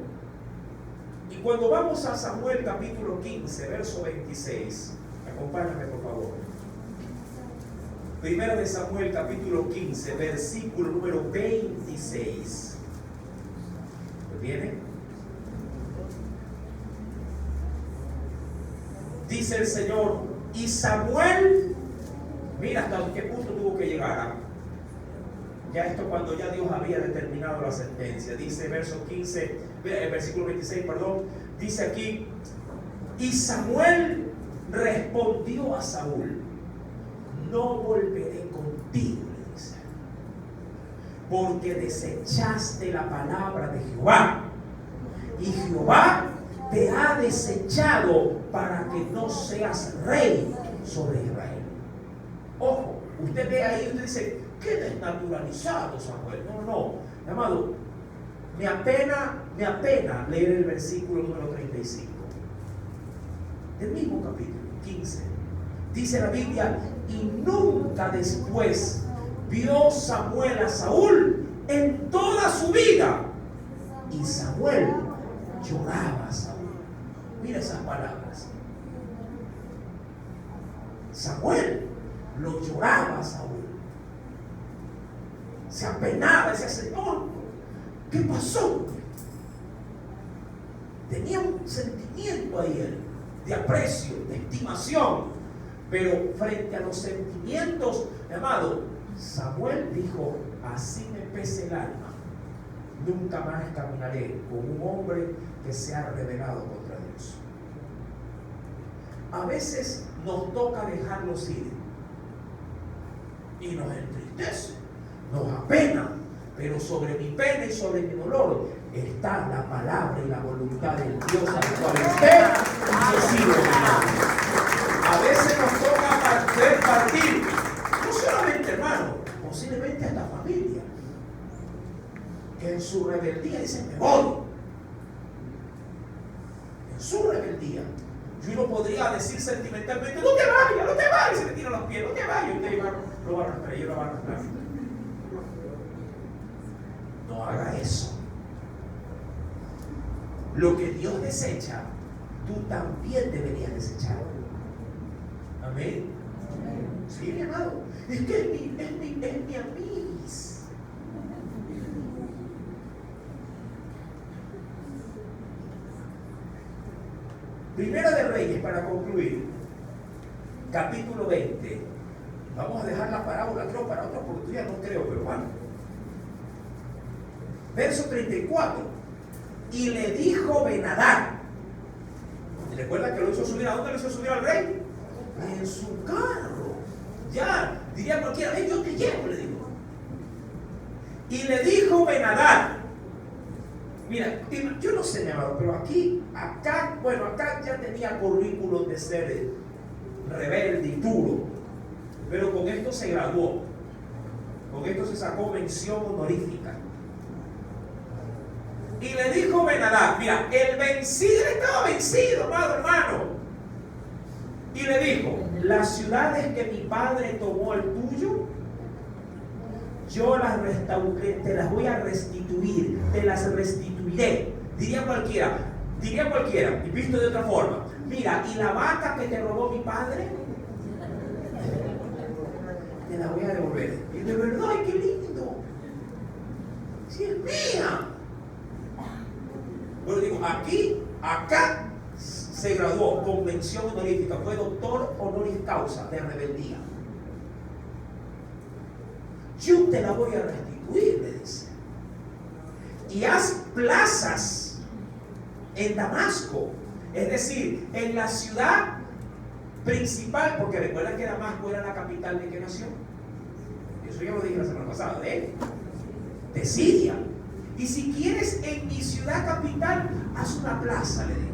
Y cuando vamos a Samuel capítulo 15, verso 26, acompáñame por favor. Primera de Samuel capítulo 15, versículo número 26. ¿Viene? Dice el Señor, y Samuel, mira hasta qué punto tuvo que llegar. Ya esto cuando ya Dios había determinado la sentencia. Dice verso 15, versículo 26, perdón. Dice aquí, y Samuel respondió a Saúl, no volveré contigo, le dice, porque desechaste la palabra de Jehová, y Jehová te ha desechado para que no seas rey sobre Israel. Ojo, usted ve ahí, usted dice, qué desnaturalizado Samuel. No, amado, me apena leer el versículo número 35 del mismo capítulo 15. Dice la Biblia, y nunca después vio Samuel a Saúl en toda su vida. Y Samuel lloraba a Saúl. Mira esas palabras. Samuel lo lloraba a Saúl. Se apenaba, decía, Señor, ¿qué pasó? Tenía un sentimiento ahí él, de aprecio, de estimación. Pero frente a los sentimientos, mi amado, Samuel dijo, así me pese el alma, nunca más caminaré con un hombre que se ha rebelado contra Dios. A veces nos toca dejarlos ir y nos entristece, nos apena, pero sobre mi pena y sobre mi dolor está la palabra y la voluntad del Dios al cual usted recibe. A veces nos toca ver partir, no solamente hermano, posiblemente hasta familia, que en su rebeldía dicen, me voy. En su rebeldía. Y uno podría decir sentimentalmente, no te vayas, se le tiran los pies, no te vayas, usted lo va a arrastrar, yo lo va a arrastrar. No haga eso. Lo que Dios desecha, tú también deberías desechar. Amén. Sí, mi amado. Es que es mi amis. Primera de Reyes, para concluir, capítulo 20. Vamos a dejar la parábola, creo, para otra oportunidad, no creo, pero bueno. Verso 34. Y le dijo Ben-Hadad. ¿Recuerda que lo hizo subir? ¿A dónde lo hizo subir al rey? En su carro. Ya, diría cualquiera, ven, yo te llevo, le digo. Y le dijo Ben-Hadad. Mira, yo no sé, mi amado, pero acá ya tenía currículum de ser rebelde y duro, pero con esto se graduó, con esto se sacó mención honorífica. Y le dijo Ben-Hadad, mira, el vencido estaba vencido, amado hermano. Y le dijo, las ciudades que mi padre tomó el tuyo, yo las restauré, te las voy a restituir, te las restituiré. Diría cualquiera, y visto de otra forma, mira, y la vaca que te robó mi padre, te la voy a devolver. Y de verdad, ¡ay, qué lindo! Si es mía. Bueno, digo, acá se graduó con mención honorífica, fue doctor honoris causa de rebeldía. Yo te la voy a restituir, le dice. Y haz plazas en Damasco, es decir, en la ciudad principal, porque recuerda que Damasco era la capital de qué nación. Eso ya lo dije la semana pasada, de Siria. Y si quieres en mi ciudad capital, haz una plaza, le digo.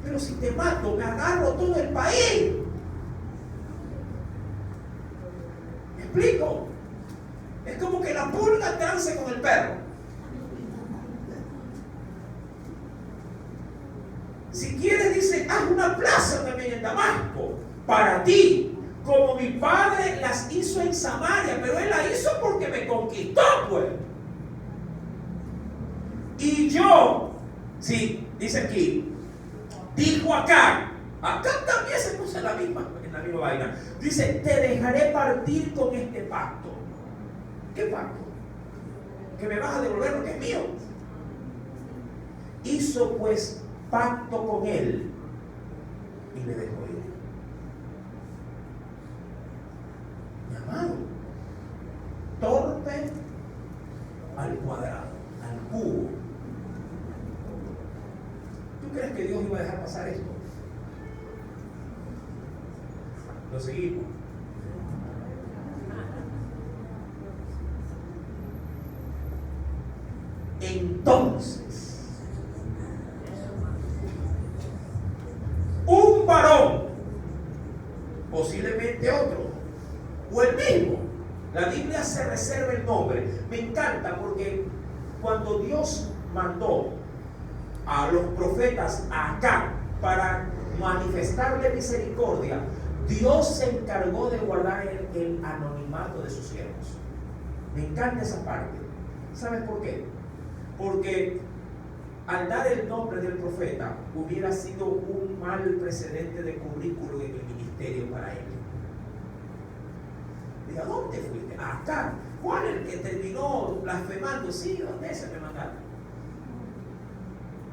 Pero si te mato, me agarro todo el país. ¿Me explico? Es como que la pulga trance con el perro. Si quieres, dice, haz una plaza también en Damasco, para ti, como mi padre las hizo en Samaria, pero él la hizo porque me conquistó, pues. Y yo, sí, dice aquí, dijo acá también se puso en la misma vaina. Dice, te dejaré partir con este pacto. ¿Qué pacto? Que me vas a devolver lo que es mío. Hizo pues pacto con él y le dejó ir. Mi amado, torpe al cuadrado, al cubo. ¿Tú crees que Dios iba a dejar pasar esto? Lo seguimos. Entonces, un varón, posiblemente otro, o el mismo, la Biblia se reserva el nombre. Me encanta porque cuando Dios mandó a los profetas acá para manifestarle misericordia, Dios se encargó de guardar el anonimato de sus siervos. Me encanta esa parte. ¿Sabes por qué? Porque al dar el nombre del profeta hubiera sido un mal precedente de currículum en el ministerio para él. Diga, ¿dónde fuiste? Acá. ¿Cuál es el que terminó blasfemando? Sí, ¿dónde se me mandaron?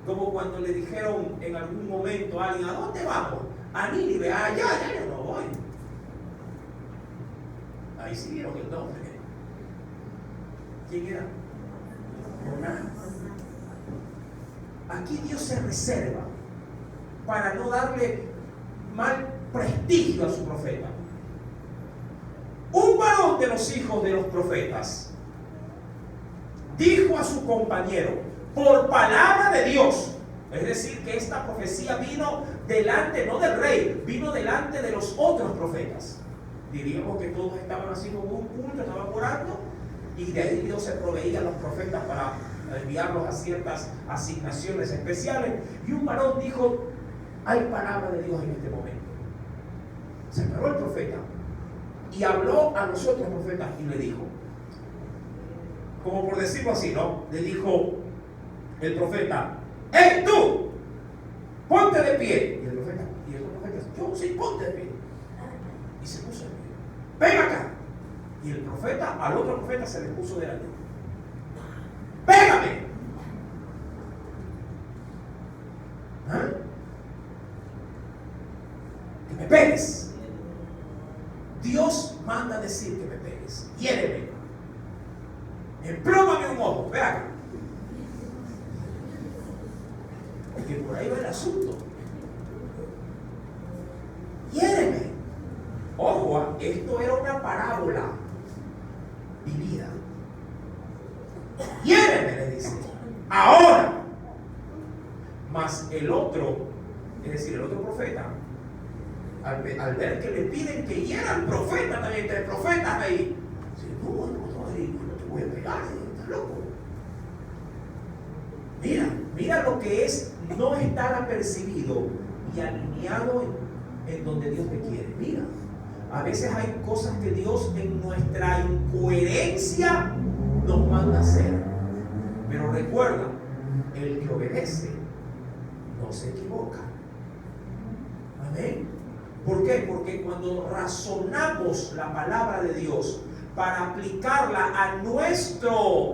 Como cuando le dijeron en algún momento a alguien, ¿a dónde vamos? A Nínive. Ya yo no voy. Ahí sí vieron el nombre. ¿Quién era? Jonás. Aquí Dios se reserva para no darle mal prestigio a su profeta. Un varón de los hijos de los profetas dijo a su compañero, por palabra de Dios, es decir, que esta profecía vino delante, no del rey, vino delante de los otros profetas. Diríamos que todos estaban haciendo un culto, estaban orando, y de ahí Dios se proveía a los profetas para enviarlos a ciertas asignaciones especiales. Y un varón dijo, hay palabra de Dios en este momento. Se paró el profeta y habló a los otros profetas y le dijo, como por decirlo así, ¿no? Le dijo el profeta, ¡hey tú! ¡Ponte de pie! Y el profeta, yo sí, ponte de pie. Y se puso de pie. ¡Ven acá! Y el profeta, al otro profeta se le puso delante. ¡Pégame! ¿Ah? que me pegues. Dios manda decir que me pegues. Hiéreme. Emplómame un ojo. Ve acá. Porque por ahí va el asunto. Hiéreme. Ojo, esto era una parábola vivida. Hiéreme, le dice. Ahora. Mas el otro, es decir, el otro profeta, al ver que le piden que hiera al profeta, también entre profetas ahí, dice, no te voy a pegar, estás loco. Mira lo que es no estar apercibido y alineado en donde Dios te quiere. Mira, a veces hay cosas que Dios en nuestra incoherencia nos manda hacer. Pero recuerda, el que obedece no se equivoca. Amén. ¿Por qué? Porque cuando razonamos la palabra de Dios para aplicarla a nuestra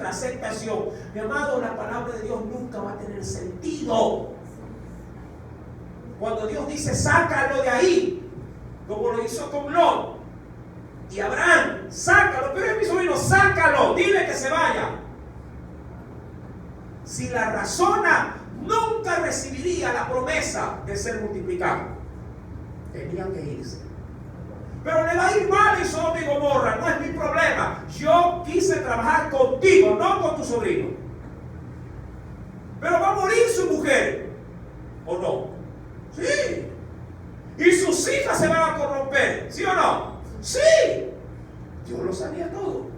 aceptación, mi amado, la palabra de Dios nunca va a tener sentido. Cuando Dios dice, sácalo de ahí, como lo hizo con Lot y Abraham, sácalo, pero es mi sobrino, sácalo, dile que se vaya. Si la razona, nunca recibiría la promesa de ser multiplicado. Tenía que irse. Pero le va a ir mal en Sodoma y Gomorra, no es mi problema. Yo quise trabajar contigo, no con tu sobrino. Pero va a morir su mujer, ¿o no? Sí. Y sus hijas se van a corromper, ¿sí o no? Sí. Dios lo sabía todo.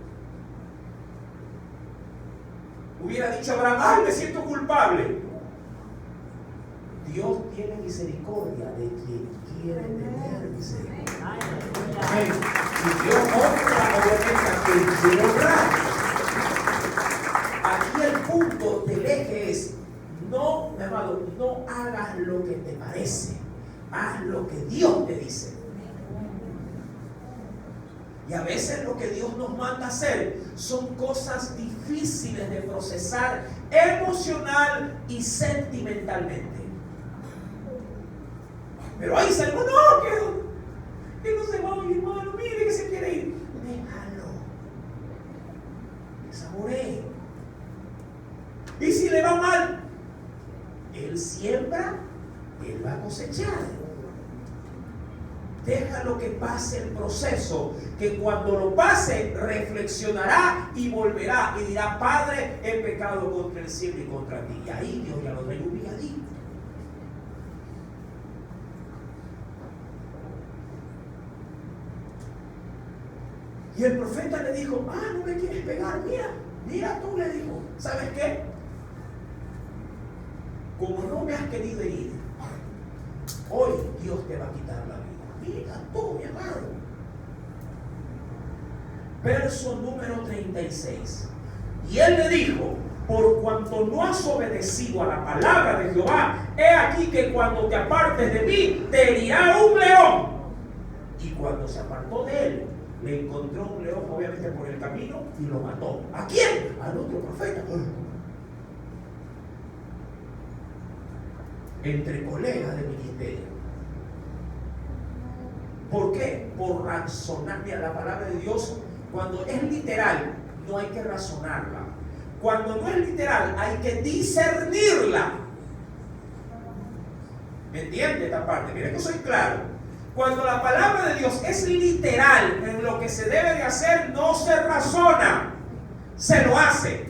Hubiera dicho Abraham, ay, me siento culpable. Dios tiene misericordia de quien quiere tener misericordia. Amén. Y Dios honra obviamente a quien quiere honrar. Aquí el punto del eje es, no, mi amado, no hagas lo que te parece, haz lo que Dios te dice. Y a veces lo que Dios nos manda hacer son cosas difíciles de procesar emocional y sentimentalmente. Pero ahí se no, que no se va, mi hermano, mire que se quiere ir. Déjalo. Que saboree. Y si le va mal, Él siembra, Él va a cosechar. Déjalo que pase el proceso, que cuando lo pase reflexionará y volverá y dirá, Padre, he pecado contra el cielo y contra ti. Y ahí Dios ya lo trae humilladito. Y el profeta le dijo, no me quieres pegar, mira tú, le dijo, ¿sabes qué? Como no me has querido herir, hoy Dios te va a quitar la vida. Mira tú, mi amado. Verso número 36. Y él le dijo, por cuanto no has obedecido a la palabra de Jehová, he aquí que cuando te apartes de mí, te herirá un león. Y cuando se apartó de él, le encontró un león, obviamente por el camino, y lo mató. ¿A quién? Al otro profeta. Entre colegas de ministerio. ¿Por qué? Por razonar. Mira, la palabra de Dios, cuando es literal, no hay que razonarla. Cuando no es literal, hay que discernirla. ¿Me entiende esta parte? Miren que soy claro. Cuando la palabra de Dios es literal en lo que se debe de hacer, no se razona, se lo hace.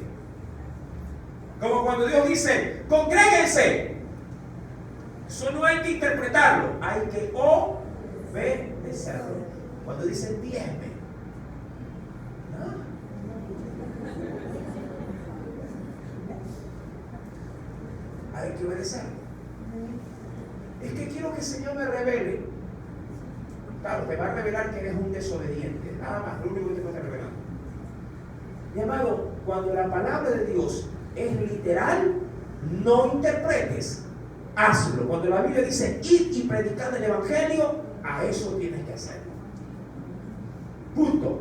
Como cuando Dios dice, congréguense. Eso no hay que interpretarlo, hay que obedecerlo. Cuando dice diezme, hay que obedecerlo. Es que quiero que el Señor me revele. Claro, te va a revelar que eres un desobediente. Nada más, lo único que te puede revelar. Mi amado, cuando la palabra de Dios es literal, no interpretes, hazlo. Cuando la Biblia dice id y predicad el evangelio, a eso tienes que hacerlo. Punto.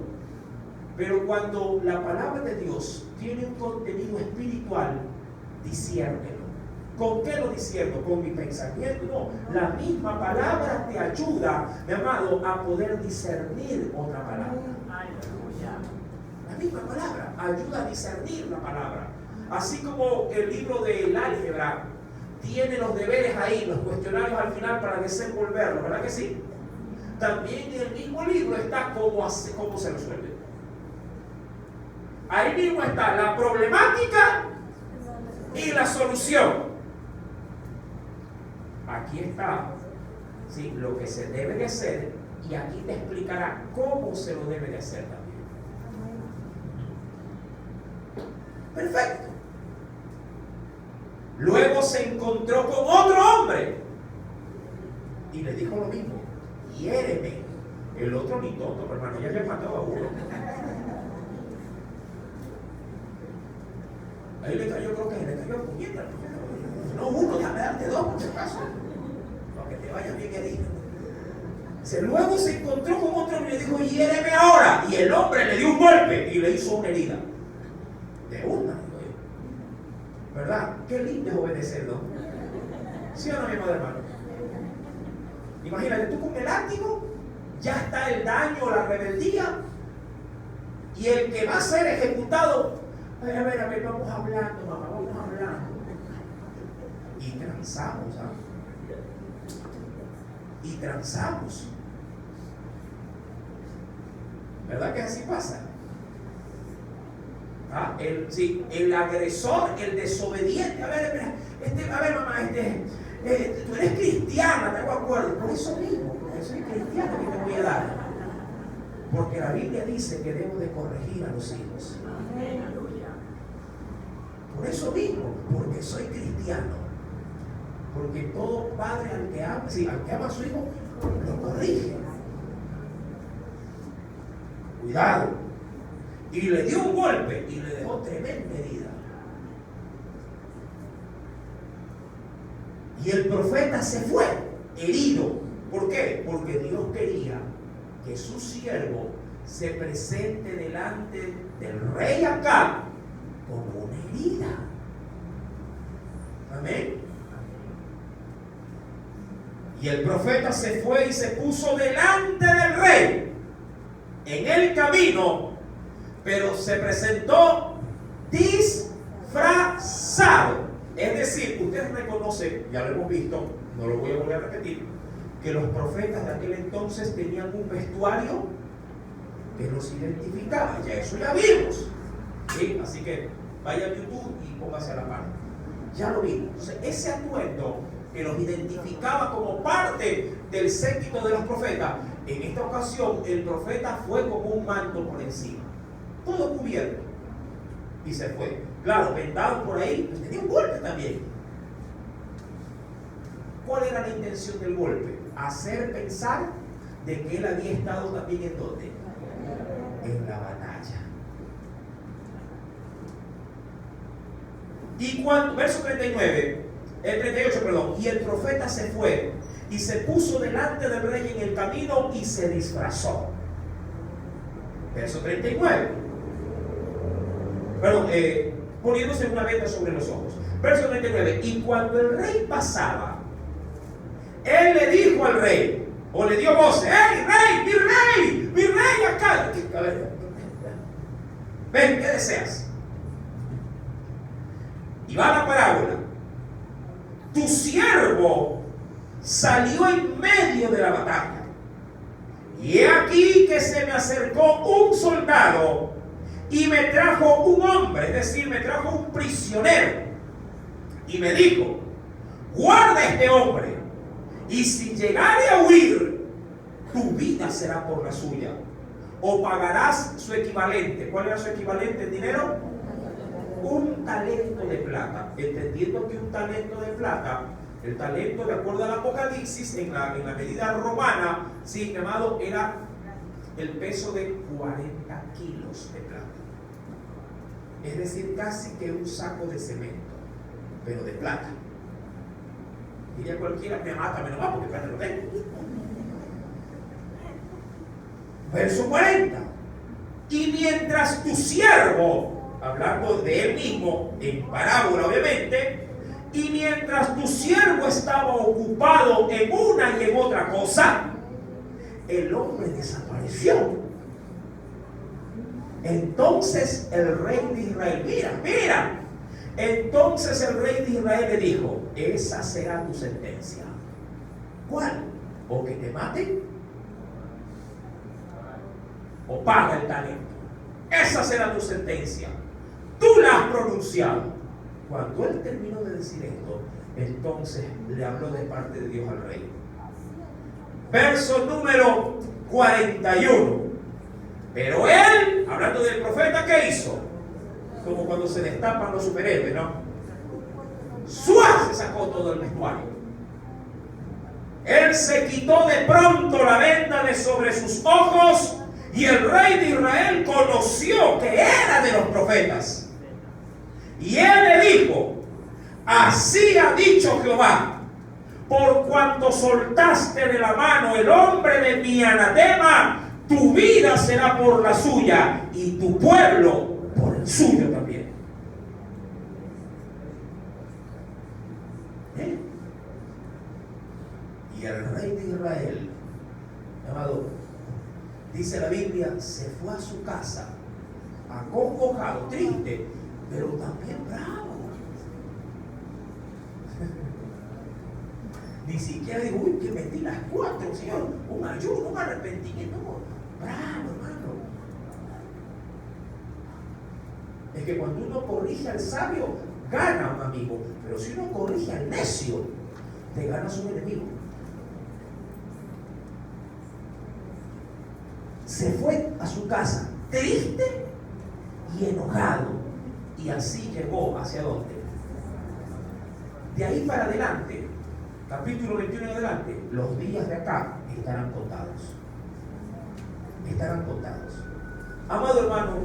Pero cuando la palabra de Dios tiene un contenido espiritual, disciérnelo. ¿Con qué lo discierno? ¿Con mi pensamiento? No, la misma palabra te ayuda, mi amado, a poder discernir otra palabra. La misma palabra ayuda a discernir la palabra. Así como el libro del álgebra tiene los deberes ahí, los cuestionarios al final para desenvolverlos, ¿verdad que sí? También en el mismo libro está cómo se resuelve. Ahí mismo está la problemática y la solución. Aquí está, sí, lo que se debe de hacer, y aquí te explicará cómo se lo debe de hacer también. Perfecto. Luego se encontró con otro hombre y le dijo lo mismo: hiéreme. El otro ni tonto, pero hermano, ya le mató a uno. Ahí le cayó, creo que le cayó puñeta. No uno, déjame darte dos por si acaso, para que te vayas bien herido. Luego se encontró con otro hombre y le dijo: hiéreme ahora. Y el hombre le dio un golpe y le hizo una herida. De una, ¿verdad? Qué lindo es obedecer, ¿no? ¿Sí o no, mi amado hermano? Imagínate, tú con el látigo, ya está el daño, la rebeldía, y el que va a ser ejecutado, a ver, vamos hablando, mamá, vamos hablando. Y transamos, ¿sabes? Y transamos. ¿Verdad que así pasa? El agresor, el desobediente. A ver, mamá, tú eres cristiana, tengo acuerdo. Por eso mismo, porque soy cristiana, que te voy a dar. Porque la Biblia dice que debo de corregir a los hijos. Por eso mismo, porque soy cristiano. Porque todo padre al que ama a su hijo, lo corrige. Cuidado. Y le dio un golpe y le dejó tremenda herida. Y el profeta se fue herido. ¿Por qué? Porque Dios quería que su siervo se presente delante del rey Acab con una herida. Amén. Y el profeta se fue y se puso delante del rey en el camino, pero se presentó disfrazado. Es decir, ustedes reconocen, ya lo hemos visto, no lo voy a volver a repetir, que los profetas de aquel entonces tenían un vestuario que los identificaba. Ya eso ya vimos, ¿sí? Así que vaya a YouTube y póngase a la par. Ya lo vimos. Entonces, ese atuendo que los identificaba como parte del séquito de los profetas, en esta ocasión el profeta fue como un manto por encima, todo cubierto, y se fue. Claro, vendado por ahí, pues tenía un golpe también. ¿Cuál era la intención del golpe? Hacer pensar de que él había estado también en ¿dónde? En la batalla. Y cuando, verso 38, perdón, y el profeta se fue y se puso delante del rey en el camino y se disfrazó. Verso 39. Perdón, poniéndose una venda sobre los ojos. Verso 39. Y cuando el rey pasaba, él le dijo al rey, o le dio voces: ¡Hey, rey! ¡Mi rey acá! A ver, ven, ¿qué deseas? Y va la parábola. Tu siervo salió en medio de la batalla, y he aquí que se me acercó un soldado y me trajo un hombre, es decir, me trajo un prisionero, y me dijo: guarda a este hombre, y si llegare a huir, tu vida será por la suya, o pagarás su equivalente. ¿Cuál era su equivalente en dinero? Un talento de plata. Entendiendo que un talento de plata, el talento, de acuerdo al Apocalipsis, en la medida romana, sí, llamado, era el peso de 40 kilos de plata. Es decir, casi que un saco de cemento, pero de plata. Diría cualquiera: me mata, me lo va, porque plata lo tengo. Verso 40. Y mientras tu siervo, hablando de él mismo, en parábola obviamente, Y mientras tu siervo estaba ocupado en una y en otra cosa, el hombre desapareció. Entonces el rey de Israel, mira. Entonces el rey de Israel le dijo: esa será tu sentencia. ¿Cuál? O que te maten, o paga el talento. Esa será tu sentencia. Tú la has pronunciado. Cuando él terminó de decir esto, entonces le habló de parte de Dios al rey. Verso número 41. Pero él, hablando del profeta, ¿qué hizo? Como cuando se destapan los superhéroes, ¿no? ¡Suá! Se sacó todo el vestuario. Él se quitó de pronto la venda de sobre sus ojos, y el rey de Israel conoció que era de los profetas. Y él le dijo: así ha dicho Jehová, por cuanto soltaste de la mano el hombre de mi anatema, tu vida será por la suya y tu pueblo por el suyo también. Y el rey de Israel, amado, dice la Biblia, se fue a su casa acongojado, triste, pero también bravo. Ni siquiera digo: uy, que metí las 4, Señor, un ayuno, un arrepentimiento. No, bravo, hermano. Es que cuando uno corrige al sabio, gana un amigo, pero si uno corrige al necio, te ganas un enemigo. Se fue a su casa triste y enojado, y así llegó ¿hacia dónde? De ahí para adelante, capítulo 21 en adelante, los días de acá estarán contados. Estarán contados. Amado hermano,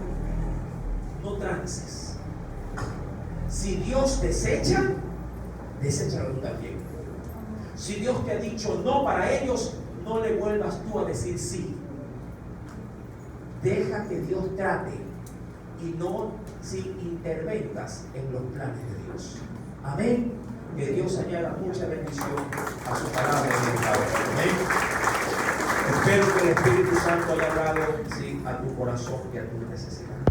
no trances. Si Dios deséchalo tú también. Si Dios te ha dicho no para ellos, no le vuelvas tú a decir sí. Deja que Dios trate y no intervengas en los planes de Dios. Amén. Que Dios añada mucha bendición a su palabra en el Padre. Amén. Espero que el Espíritu Santo haya hablado a tu corazón y a tu necesidad.